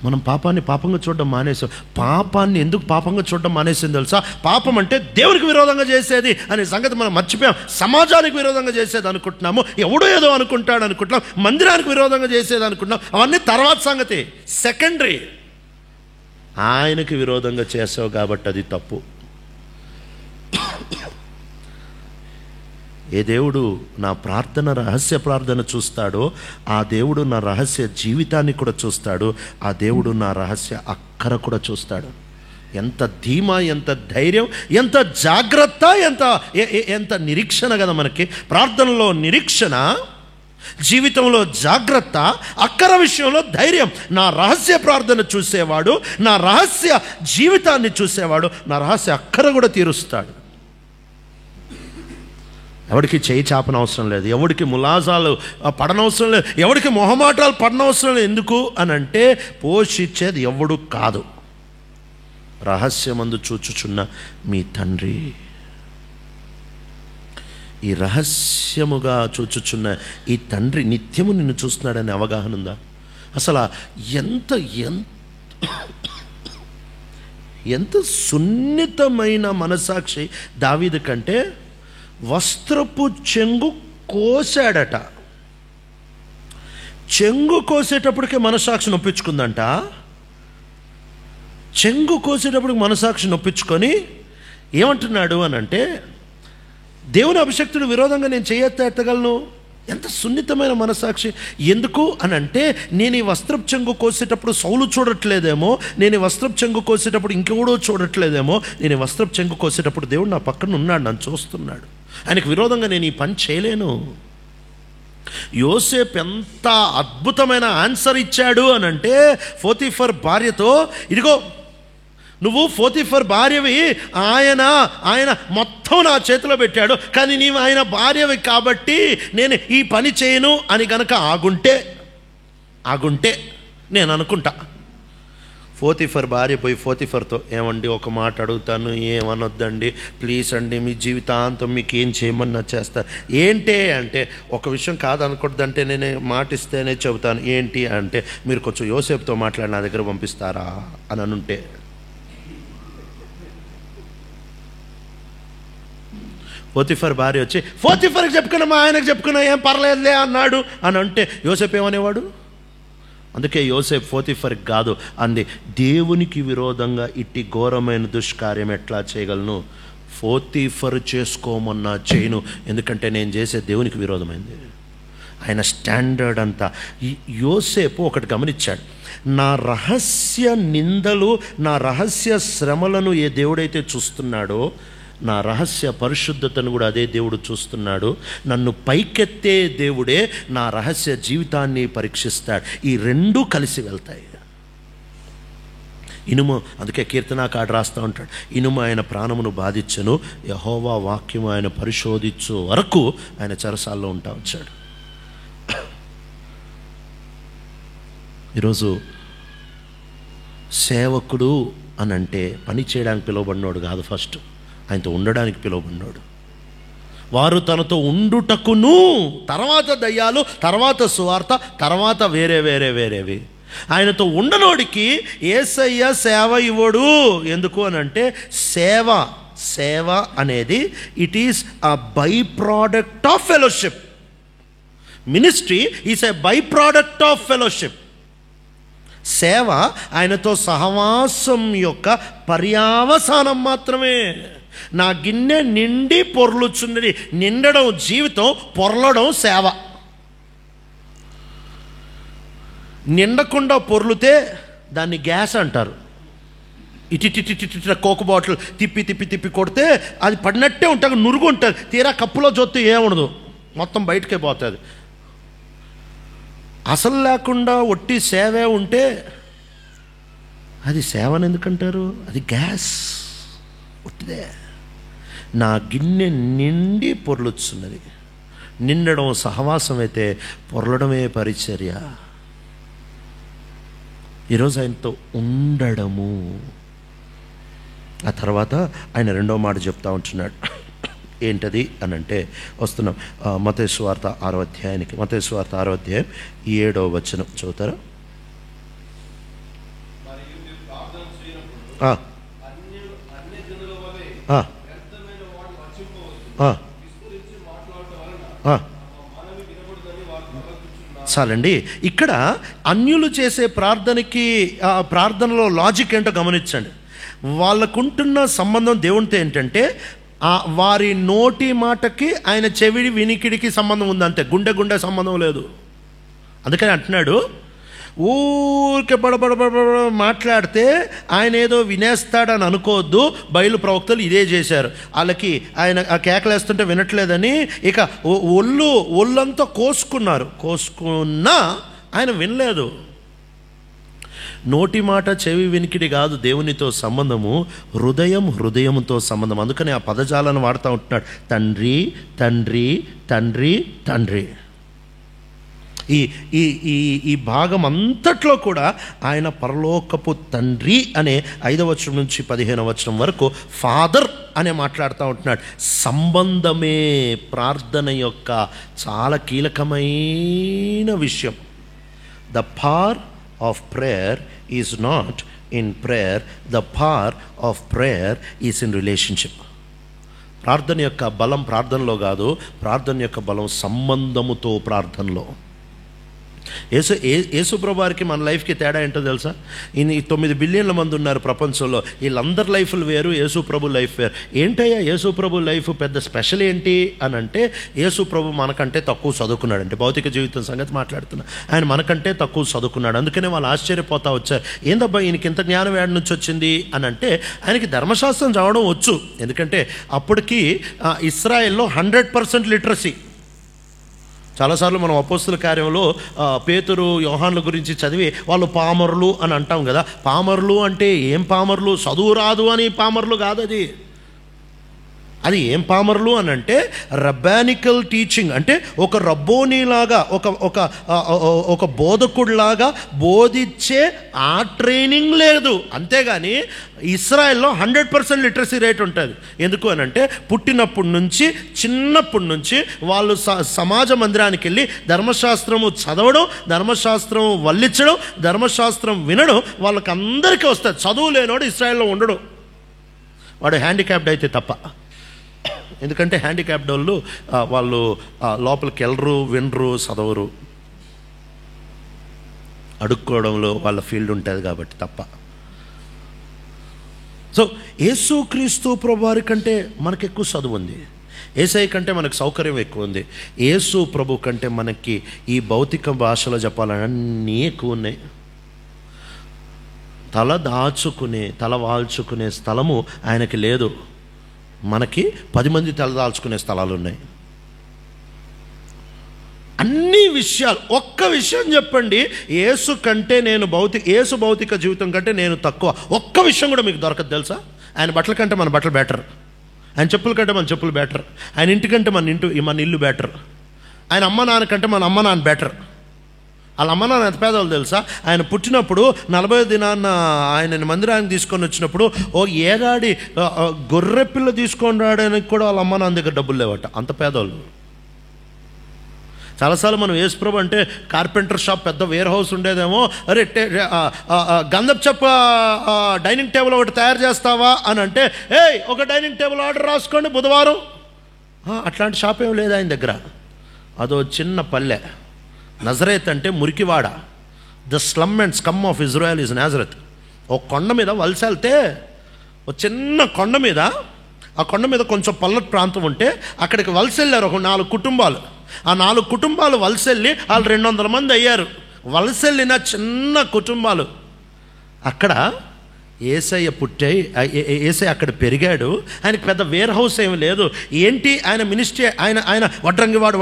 మనం పాపాన్ని పాపంగా చూడడం మానేసాం. పాపాన్ని ఎందుకు పాపంగా చూడడం మానేసింది తెలుసా? పాపం అంటే దేవునికి విరోధంగా చేసేది అనే సంగతి మనం మర్చిపోయాం. సమాజానికి విరోధంగా చేసేది అనుకుంటున్నాము, ఎవడో ఏదో అనుకుంటాడు అనుకుంటున్నాం, మందిరానికి విరోధంగా చేసేది అనుకుంటున్నాం. అవన్నీ తర్వాత సంగతి, సెకండరీ. ఆయనకి విరోధంగా చేసావు కాబట్టి అది తప్పు. ఏ దేవుడు నా ప్రార్థన, రహస్య ప్రార్థన చూస్తాడో ఆ దేవుడు నా రహస్య జీవితాన్ని కూడా చూస్తాడు. ఆ దేవుడు నా రహస్య అక్కర కూడా చూస్తాడు. ఎంత ధీమా, ఎంత ధైర్యం, ఎంత జాగ్రత్త, ఎంత నిరీక్షణ కదా మనకి. ప్రార్థనలో నిరీక్షణ, జీవితంలో జాగ్రత్త, అక్కర విషయంలో ధైర్యం. నా రహస్య ప్రార్థన చూసేవాడు, నా రహస్య జీవితాన్ని చూసేవాడు నా రహస్య అక్కర కూడా తీరుస్తాడు. ఎవడికి చేయి చాపనవసరం లేదు, ఎవడికి ములాజాలు పడనవసరం లేదు, ఎవడికి మొహమాటాలు పడనవసరం లేదు. ఎందుకు అని అంటే పోషించేది ఎవడు కాదు, రహస్యమందు చూచుచున్న మీ తండ్రి. ఈ రహస్యముగా చూచుచున్న ఈ తండ్రి నిత్యము నిన్ను చూస్తున్నాడనే అవగాహన ఉందా? అసలు ఎంత సున్నితమైన మనసాక్షి దావీదు కంటే వస్త్రపు చెంగు కోసాడట. చెంగు కోసేటప్పటికే మనసాక్షి నొప్పించుకుందంట. చెంగు కోసేటప్పటికి మనసాక్షి నొప్పించుకొని ఏమంటున్నాడు అని అంటే, దేవుని అభిషక్తుడు విరోధంగా నేను ఎత్తగలను. ఎంత సున్నితమైన మనసాక్షి. ఎందుకు అని అంటే, నేను ఈ వస్త్రపు చెంగు కోసేటప్పుడు సౌలు చూడట్లేదేమో, నేను ఈ వస్త్రపు చెంగు కోసేటప్పుడు ఇంకెవడో చూడట్లేదేమో, నేను ఈ వస్త్రపు చెంగు కోసేటప్పుడు దేవుడు నా పక్కన ఉన్నాడు, నన్ను చూస్తున్నాడు. ఆయనకు విరోధంగా నేను ఈ పని చేయలేను. యోసేపు ఎంత అద్భుతమైన ఆన్సర్ ఇచ్చాడు అని అంటే, పోతీఫర్ భార్యతో, ఇదిగో నువ్వు పోతీఫర్ భార్యవి, ఆయన మొత్తం నా చేతిలో పెట్టాడు, కానీ నీవు ఆయన భార్యవి కాబట్టి నేను ఈ పని చేయను అని గనక ఆగుంటే నేను అనుకుంటా. పోతీఫర్ భార్య పోయి పోతీఫర్తో, ఏమండి ఒక మాట అడుగుతాను, ఏమనొద్దండి ప్లీజ్ అండి, మీ జీవితాంతం మీకు ఏం చేయమన్నా చేస్తారు. ఏంటి అంటే, ఒక విషయం కాదనకూడదంటే నేనే మాట ఇస్తేనే చెబుతాను. ఏంటి అంటే, మీరు కొంచెం యోసేపుతో మాట్లాడి నా దగ్గర పంపిస్తారా అని అనుంటే, పోతీఫర్ భార్య వచ్చి పోతీఫర్కి చెప్పుకున్నా, మా ఆయనకు చెప్పుకున్నా, ఏం పర్లేదులే అన్నాడు అని అంటే యోసేపు ఏమనేవాడు? అందుకే యోసేపు పోతీఫర్కి కాదు అంది, దేవునికి విరోధంగా ఇట్టి ఘోరమైన దుష్కార్యం ఎట్లా చేయగలను? పోతీఫర్ చేసుకోమన్నా చేయను, ఎందుకంటే నేను చేసే దేవునికి విరోధమైంది. ఆయన స్టాండర్డ్ అంతా. యోసేపు ఒకటి గమనించాడు, నా రహస్య నిందలు, నా రహస్య శ్రమలను ఏ దేవుడైతే చూస్తున్నాడో, నా రహస్య పరిశుద్ధతను కూడా అదే దేవుడు చూస్తున్నాడు. నన్ను పైకెత్తే దేవుడే నా రహస్య జీవితాన్ని పరీక్షిస్తాడు. ఈ రెండూ కలిసి వెళ్తాయి. ఇనుము, అందుకే కీర్తనాకాడు రాస్తూ ఉంటాడు, ఇనుము ఆయన ప్రాణమును బాధించను, యెహోవా వాక్యము ఆయన పరిశోధించు వరకు ఆయన చెరసాల్లో ఉంటా వచ్చాడు. ఈరోజు సేవకుడు అని అంటే పని చేయడానికి పిలువబడినోడు కాదు, ఫస్ట్ ఆయనతో ఉండడానికి పిలువబడినోడు. వారు తనతో ఉండుటకును, తర్వాత దయ్యాలు, తర్వాత సువార్త, తర్వాత వేరేవి. ఆయనతో ఉండనోడికి యేసయ్య సేవ ఇవ్వడు. ఎందుకు అని అంటే సేవ అనేది it is a by product of fellowship. Ministry is a by product of fellowship. సేవ ఆయనతో సహవాసం యొక్క పర్యావసానం మాత్రమే. నా గిన్నె నిండి పొర్లుచున్నది. నిండడం జీవితం, పొర్లడం సేవ. నిండకుండా పొర్లుతే దాన్ని గ్యాస్ అంటారు. ఇటు కోక్ బాటిల్ తిప్పి కొడితే అది పడినట్టే ఉంటుంది, నురుగు ఉంటుంది. తీరా కప్పులో జొత్తు ఏముండదు, మొత్తం బయటకే పోతుంది. అసలు లేకుండా ఒట్టి సేవే ఉంటే అది సేవని ఎందుకంటారు? అది గ్యాస్, ఒట్టిదే. నా గిన్నె నిండి పొర్లుచున్నది. నిండడం సహవాసం అయితే పొర్లడమే పరిచర్య. ఈరోజు ఆయనతో ఉండడము. ఆ తర్వాత ఆయన రెండో మాట చెప్తా ఉంటున్నాడు. ఏంటది అని అంటే, వస్తున్నాం మత్తయి సువార్త 6వ అధ్యాయానికి. మత్తయి సువార్త 6వ అధ్యాయం 7వ వచనం చదువుతారా? చాలండి. ఇక్కడ అన్యులు చేసే ప్రార్థనలో లాజిక్ ఏంటో గమనించండి. వాళ్ళకుంటున్న సంబంధం దేవునితో ఏంటంటే, వారి నోటి మాటకి ఆయన చెవిడి వినికిడికి సంబంధం ఉందంతే, గుండె సంబంధం లేదు. అందుకని అంటున్నాడు, ఊరికే బడబడ మాట్లాడితే ఆయన ఏదో వినేస్తాడని అనుకోవద్దు. బయలు ప్రవక్తలు ఇదే చేశారు. వాళ్ళకి ఆయన ఆ కేకలేస్తుంటే వినట్లేదని ఇక ఒళ్ళంతా కోసుకున్నా ఆయన వినలేదు. నోటి మాట చెవి వినికిడి కాదు దేవునితో సంబంధము, హృదయంతో సంబంధం. అందుకని ఆ పదజాలను వాడుతూ ఉంటున్నాడు, తండ్రి తండ్రి తండ్రి తండ్రి. ఈ భాగం అంతట్లో కూడా ఆయన పరలోకపు తండ్రి అనే 5వ వచనం నుంచి 15వ వచనం వరకు ఫాదర్ అనే మాట్లాడుతూ ఉంటున్నాడు. సంబంధమే ప్రార్థన యొక్క చాలా కీలకమైన విషయం. The power of prayer is not in prayer, the power of prayer is in relationship. ప్రార్థన యొక్క బలం ప్రార్థనలో కాదు, ప్రార్థన యొక్క బలం సంబంధముతో ప్రార్థనలో. యేసు ప్రభువారికి మన లైఫ్కి తేడా ఏంటో తెలుసా? 9 బిలియన్ల మంది ఉన్నారు ప్రపంచంలో. వీళ్ళందరి లైఫ్లు వేరు, యేసు ప్రభు లైఫ్ వేరు. ఏంటయ్యా యేసు ప్రభు లైఫ్ పెద్ద స్పెషల్ ఏంటి అని అంటే, యేసు ప్రభు మనకంటే తక్కువ చదువుకున్నాడు. అంటే భౌతిక జీవితం సంగతి మాట్లాడుతున్నా, ఆయన మనకంటే తక్కువ చదువుకున్నాడు. అందుకనే వాళ్ళు ఆశ్చర్యపోతా వచ్చారు, ఏందబ్బా ఈయనకి ఇంత జ్ఞానం ఏడ నుంచి వచ్చింది అని అంటే, ఆయనకి ధర్మశాస్త్రం చదవడం వచ్చు. ఎందుకంటే అప్పటికి ఇస్రాయెల్లో 100% లిటరసీ. చాలాసార్లు మనం అపోస్తుల కార్యంలో పేతురు యోహాన్ల గురించి చదివి వాళ్ళు పామరులు అని అంటాం కదా. పామరులు అంటే ఏం పామరులు? చదువు రాదు అని పామరులు కాదు. అది ఏం పామరులు అని అంటే రబ్బానికల్ టీచింగ్, అంటే ఒక రబ్బోనీలాగా ఒక బోధకుడిలాగా బోధించే ఆ ట్రైనింగ్ లేదు. అంతేగాని ఇస్రాయెల్లో 100% లిటరసీ రేట్ ఉంటుంది. ఎందుకు అని అంటే చిన్నప్పటి నుంచి వాళ్ళు సమాజ మందిరానికి వెళ్ళి ధర్మశాస్త్రము చదవడం, ధర్మశాస్త్రం వల్లించడం, ధర్మశాస్త్రం వినడం వాళ్ళకి అందరికీ వస్తుంది. చదువు లేనోడు ఇస్రాయెల్లో ఉండడు, వాడు హ్యాండిక్యాప్డ్ అయితే తప్ప. ఎందుకంటే హ్యాండిక్యాప్డ్ వాళ్ళు లోపలికి వెళ్ళరు, వినరు, చదవరు, అడుక్కోవడంలో వాళ్ళ ఫీల్డ్ ఉంటుంది కాబట్టి తప్ప. సో యేసుక్రీస్తు ప్రభువారి కంటే మనకు ఎక్కువ చదువు ఉంది. యేసయ్య కంటే మనకు సౌకర్యం ఎక్కువ ఉంది. యేసు ప్రభు కంటే మనకి ఈ భౌతిక భాషలో చెప్పాలని అన్నీ ఎక్కువ ఉన్నాయి. తల దాచుకునే, తల వాల్చుకునే స్థలము ఆయనకి లేదు. మనకి 10 మంది తల దాల్చుకునే స్థలాలు ఉన్నాయి. అన్ని విషయాలు, ఒక్క విషయం చెప్పండి, యేసు కంటే యేసు భౌతిక జీవితం కంటే నేను తక్కువ, ఒక్క విషయం కూడా మీకు దొరకదు తెలుసా? ఆయన బట్టల కంటే మన బట్టలు బెటర్, ఆయన చెప్పుల కంటే మన చెప్పులు బెటర్, ఆయన ఇంటి కంటే మన ఇల్లు బెటర్, ఆయన అమ్మ నాన్న కంటే మన అమ్మ నాన్న బెటర్. వాళ్ళ అమ్మ నాన్న ఎంత పేదవాళ్ళు తెలుసా? ఆయన పుట్టినప్పుడు 40 దినాన్న ఆయన మందిరానికి తీసుకొని వచ్చినప్పుడు ఓ ఏడాడి గొర్రె పిల్ల తీసుకొని రావడానికి కూడా వాళ్ళ అమ్మ నాన్న దగ్గర డబ్బులు లేవట, అంత పేదవాళ్ళు. చాలాసార్లు మనం యేసుప్రభు అంటే కార్పెంటర్ షాప్, పెద్ద వేర్ హౌస్ ఉండేదేమో, అరే గంధపు చెప్ప డైనింగ్ టేబుల్ ఒకటి తయారు చేస్తావా అని అంటే, ఒక డైనింగ్ టేబుల్ ఆర్డర్ రాసుకోండి బుధవారం. అట్లాంటి షాప్ ఏం లేదు ఆయన దగ్గర. అదో చిన్న పల్లె. నజరేత్ అంటే మురికివాడ. The slum and scum of Israel is Nazareth. ఒక కొండ మీద వలస వెళ్తే, ఒక చిన్న కొండ మీద, ఆ కొండ మీద కొంచెం పల్లెటి ప్రాంతం ఉంటే అక్కడికి వలస వెళ్ళారు ఒక 4 కుటుంబాలు. ఆ 4 కుటుంబాలు వలస వెళ్ళి వాళ్ళు 200 మంది అయ్యారు. వలస వెళ్ళిన చిన్న కుటుంబాలు. అక్కడ యేసయ్య యేసయ్య అక్కడ పెరిగాడు. ఆయనకి పెద్ద వేర్ హౌస్ ఏమి లేదు. ఏంటి ఆయన మినిస్ట్రీ? ఆయన వడ్రంగివాడు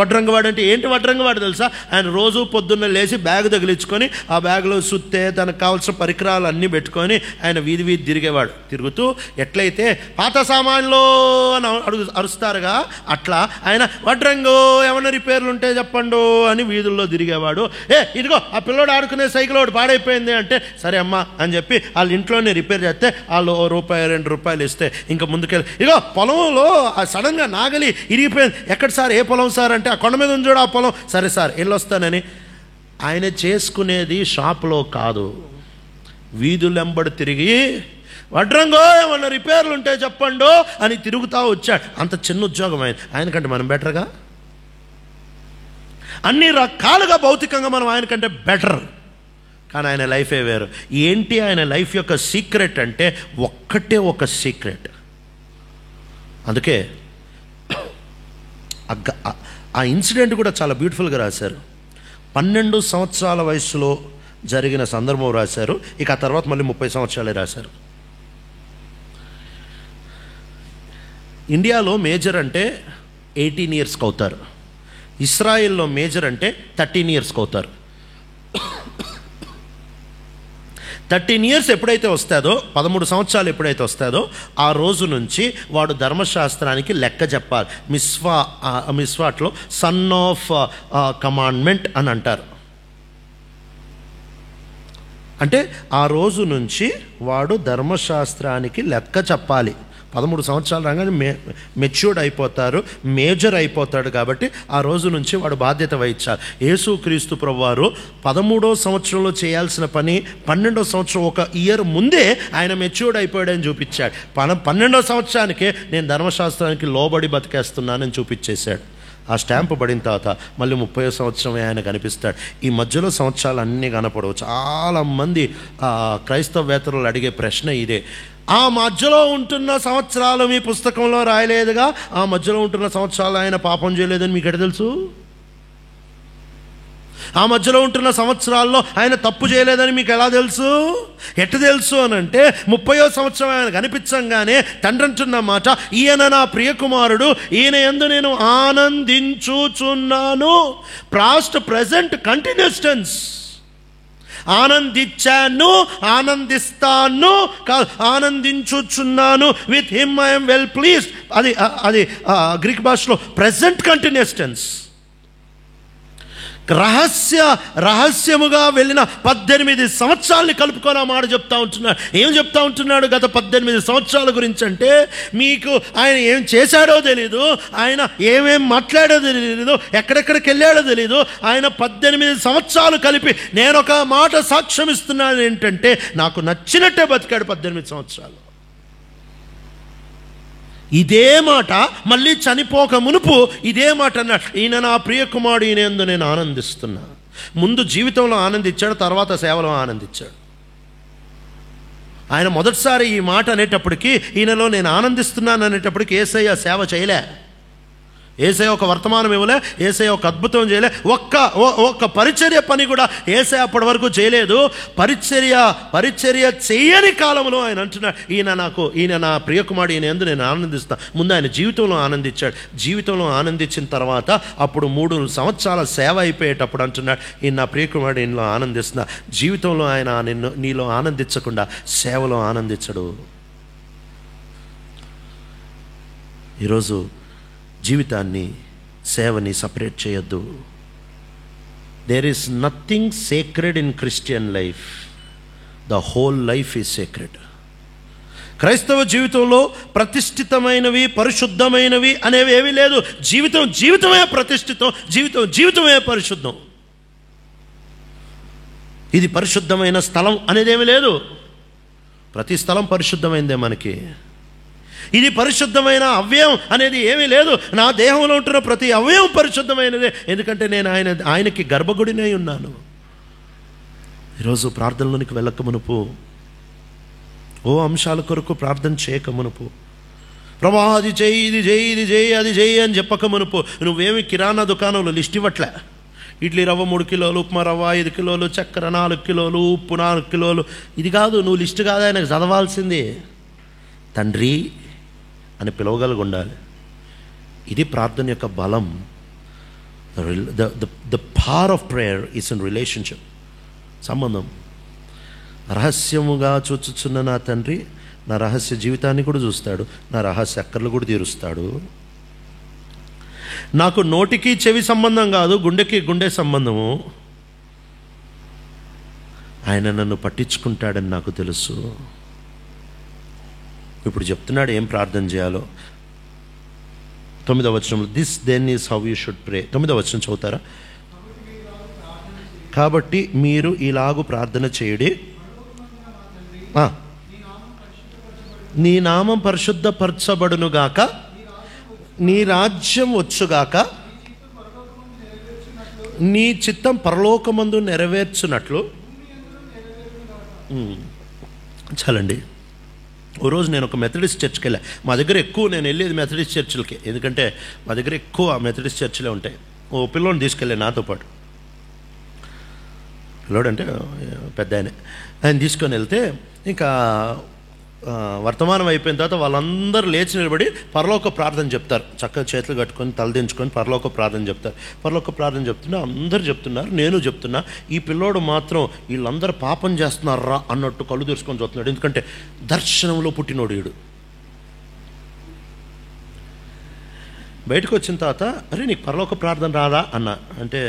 అంటే ఏంటి వడ్రంగివాడు తెలుసా? ఆయన రోజు పొద్దున్న లేచి బ్యాగ్ తగిలించుకొని ఆ బ్యాగ్లో సుత్తే, తనకు కావాల్సిన పరికరాలు అన్నీ పెట్టుకొని ఆయన వీధి తిరిగేవాడు. తిరుగుతూ ఎట్లయితే పాత సామాన్లు అని అరుస్తారుగా, అట్లా ఆయన వడ్రంగో ఏమన్నా రిపేర్లు ఉంటే చెప్పండు అని వీధుల్లో తిరిగేవాడు. ఇదిగో ఆ పిల్లోడు ఆడుకునే సైకిల్ ఒకటి పాడైపోయింది అంటే, సరే అమ్మా అని చెప్పి వాళ్ళ ఇంట్లోనే రిపేర్ చేస్తే వాళ్ళు ₹1-2 ఇస్తే ఇంకా ముందుకెళ్ళి, ఇగో పొలంలో సడన్గా నాగలి ఇరిగిపోయింది, ఎక్కడ సార్, ఏ పొలం సార్ అంటే, ఆ కొండ మీద ఉంది చూడు ఆ పొలం, సరే సార్ వెళ్ళొస్తానని. ఆయన చేసుకునేది షాపులో కాదు, వీధులెంబడి తిరిగి వడ్రంగో ఏమన్నా రిపేర్లు ఉంటే చెప్పండు అని తిరుగుతూ వచ్చాడు. అంత చిన్న ఉద్యోగం ఆయనకంటే మనం బెటర్గా, అన్ని రకాలుగా భౌతికంగా మనం ఆయనకంటే బెటర్. కానీ ఆయన లైఫే వేరు. ఏంటి ఆయన లైఫ్ యొక్క సీక్రెట్ అంటే ఒక్కటే ఒక సీక్రెట్. అందుకే ఆ ఇన్సిడెంట్ కూడా చాలా బ్యూటిఫుల్గా రాశారు. 12 సంవత్సరాల వయసులో జరిగిన సందర్భం రాశారు. ఇక ఆ తర్వాత మళ్ళీ 30 సంవత్సరాలే రాశారు. ఇండియాలో మేజర్ అంటే 18 ఇయర్స్కి అవుతారు. ఇస్రాయిల్లో మేజర్ అంటే 13 ఇయర్స్కి అవుతారు. 13 ఇయర్స్ ఎప్పుడైతే వస్తుందో, 13 సంవత్సరాలు ఎప్పుడైతే వస్తుందో, ఆ రోజు నుంచి వాడు ధర్మశాస్త్రానికి లెక్క చెప్పాలి. మిస్వాట్లో సన్ ఆఫ్ కమాండ్మెంట్ అని అంటారు. అంటే ఆ రోజు నుంచి వాడు ధర్మశాస్త్రానికి లెక్క చెప్పాలి. 13 సంవత్సరాలు రాగానే మెచ్యూర్డ్ అయిపోతారు, మేజర్ అయిపోతాడు. కాబట్టి ఆ రోజు నుంచి వాడు బాధ్యత వహించాలి. యేసుక్రీస్తు ప్రభువారు 13వ సంవత్సరంలో చేయాల్సిన పని 12వ సంవత్సరం ఒక ఇయర్ ముందే ఆయన మెచ్యూర్డ్ అయిపోయాడని చూపించాడు. 12వ సంవత్సరానికే నేను ధర్మశాస్త్రానికి లోబడి బతికేస్తున్నానని చూపించేశాడు. ఆ స్టాంపు పడిన తర్వాత మళ్ళీ 30వ సంవత్సరమే ఆయన కనిపిస్తాడు. ఈ మధ్యలో సంవత్సరాలు అన్నీ కనపడవు. చాలామంది క్రైస్తవేతరులు అడిగే ప్రశ్న ఇదే, ఆ మధ్యలో ఉంటున్న సంవత్సరాలు మీ పుస్తకంలో రాయలేదుగా, ఆ మధ్యలో ఉంటున్న సంవత్సరాలు ఆయన పాపం చేయలేదని మీకు ఎట్ట తెలుసు? ఆ మధ్యలో ఉంటున్న సంవత్సరాల్లో ఆయన తప్పు చేయలేదని మీకు ఎలా తెలుసు? ఎట్ట తెలుసు అని అంటే 30వ సంవత్సరం ఆయన కనిపించంగానే తండ్రి అంటున్న మాట, ఈయన నా ప్రియకుమారుడు, ఈయన యందు నేను ఆనందించుచున్నాను. Past present continuous tense. ఆనందించాను, ఆనందిస్తాను, ఆనందించుచున్నాను. With him I am well pleased. అది గ్రీక్ భాషలో ప్రెజెంట్ కంటిన్యూస్ టెన్స్. రహస్యముగా వెళ్ళిన 18 సంవత్సరాలని కలుపుకొని ఆ మాట చెప్తా ఉంటున్నాడు. ఏం చెప్తా ఉంటున్నాడు గత 18 సంవత్సరాల గురించి అంటే, మీకు ఆయన ఏం చేశాడో తెలీదు, ఆయన ఏమేం మాట్లాడో తెలీదు, ఎక్కడెక్కడికి వెళ్ళాడో తెలీదు. ఆయన 18 సంవత్సరాలు కలిపి నేను ఒక మాట సాక్ష్యం ఇస్తున్నాను ఏంటంటే, నాకు నచ్చినట్టే బతికాడు 18 సంవత్సరాలు. ఇదే మాట మళ్ళీ చనిపోక మునుపు ఇదే మాట అన్నాడు, ఈయన నా ప్రియకుమారుడు, ఈయన యందు నేను ఆనందిస్తున్నా. ముందు జీవితంలో ఆనందించాడు, తర్వాత సేవలో ఆనందించాడు. ఆయన మొదటిసారి ఈ మాట అనేటప్పటికీ, ఈయనలో నేను ఆనందిస్తున్నాను అనేటప్పటికి యేసయ్య సేవ చేయలే. యేసయ్య ఒక వర్తమానం ఇవ్వలే, యేసయ్య ఒక అద్భుతం చేయలే, ఒక్క పరిచర్య పని కూడా యేసయ్య అప్పటి వరకు చేయలేదు. పరిచర్య చేయని కాలంలో ఆయన అంటున్నాడు, ఈయన నా ప్రియకుమారుడు, ఈయన యందు నేను ఆనందిస్తాను. ముందు ఆయన జీవితంలో ఆనందించాడు. జీవితంలో ఆనందించిన తర్వాత అప్పుడు 3 సంవత్సరాల సేవ అయిపోయేటప్పుడు అంటున్నాడు, ఈయన నా ప్రియకుమారుడు, ఈయనలో ఆనందిస్తున్నా. జీవితంలో ఆయన నీలో ఆనందించకుండా సేవలో ఆనందించడు. ఈరోజు జీవితాన్ని, సేవని సపరేట్ చేయొద్దు. There is nothing sacred in Christian life, the whole life is sacred. క్రైస్తవ జీవితంలో ప్రతిష్ఠితమైనవి, పరిశుద్ధమైనవి అనేవి ఏమీ లేదు. జీవితమే ప్రతిష్ఠితం, జీవితమే పరిశుద్ధం. ఇది పరిశుద్ధమైన స్థలం అనేది ఏమీ లేదు. ప్రతి స్థలం పరిశుద్ధమైందే మనకి. ఇది పరిశుద్ధమైన అవయవం అనేది ఏమీ లేదు. నా దేహంలో ఉంటున్న ప్రతి అవయవం పరిశుద్ధమైనదే, ఎందుకంటే నేను ఆయనకి గర్భగుడినై ఉన్నాను. ఈరోజు ప్రార్థనలోనికి వెళ్ళక మునుపు, అంశాల కొరకు ప్రార్థన చేయక మునుపు, ప్రభా అది చేయి, ఇది చేయి, ఇది చేయి, అది చేయి అని చెప్పక మునుపు నువ్వేమి కిరాణా దుకాణంలో లిస్ట్ ఇవ్వట్లే. ఇడ్లీ రవ్వ 3 కిలోలు, ఉప్మా రవ్వ 5 కిలోలు, చక్కెర 4 కిలోలు, ఉప్పు 4 కిలోలు, ఇది కాదు. నువ్వు లిస్ట్ కాదు, ఆయనకు చదవాల్సింది. తండ్రి అని పిలవగలిగి ఉండాలి. ఇది ప్రార్థన యొక్క బలం. The power of prayer is in relationship, సంబంధం. రహస్యముగా చూచుచున్న నా తండ్రి నా రహస్య జీవితాన్ని కూడా చూస్తాడు, నా రహస్య అక్కర్లు కూడా తీరుస్తాడు. నాకు నోటికి చెవి సంబంధం కాదు, గుండెకి గుండె సంబంధము. ఆయన నన్ను పట్టించుకుంటాడని నాకు తెలుసు. ఇప్పుడు చెప్తున్నాడు ఏం ప్రార్థన చేయాలో. 9వ వచనంలో, this then is how you should pray. 9వ వచనం చదువుతారా? కాబట్టి మీరు ఇలాగు ప్రార్థన చేయుడి, నీ నామం పరిశుద్ధపరచబడునుగాక, నీ రాజ్యం వచ్చుగాక, నీ చిత్తం పరలోకమందు నెరవేర్చున్నట్లు. చాలండి. ఓ రోజు నేను ఒక మెథడిస్ట్ చర్చ్కి వెళ్ళా. మా దగ్గర ఎక్కువ నేను వెళ్ళేది మెథడిస్ట్ చర్చిలకి, ఎందుకంటే మా దగ్గర ఎక్కువ మెథడిస్ట్ చర్చిలే ఉంటాయి. ఓ పిల్లోని తీసుకెళ్ళా నాతో పాటు. పిల్లోడు అంటే పెద్ద ఆయన తీసుకొని వెళ్తే ఇంకా వర్తమానం అయిపోయిన తర్వాత వాళ్ళందరూ లేచి నిలబడి పరలోక ప్రార్థన చెప్తారు. చక్కగా చేతులు కట్టుకొని తలదించుకొని పరలోక ప్రార్థన చెప్తారు. పరలోక ప్రార్థన చెప్తున్నా అందరూ చెప్తున్నారు, నేను చెప్తున్నా. ఈ పిల్లోడు మాత్రం వీళ్ళందరూ పాపం చేస్తున్నారా అన్నట్టు కళ్ళు తెరుచుకొని చూస్తున్నాడు. ఎందుకంటే దర్శనంలో పుట్టినోడు వీడు. బయటకు వచ్చిన తర్వాత, అరే నీకు పరలోక ప్రార్థన రాదా అన్న అంటే,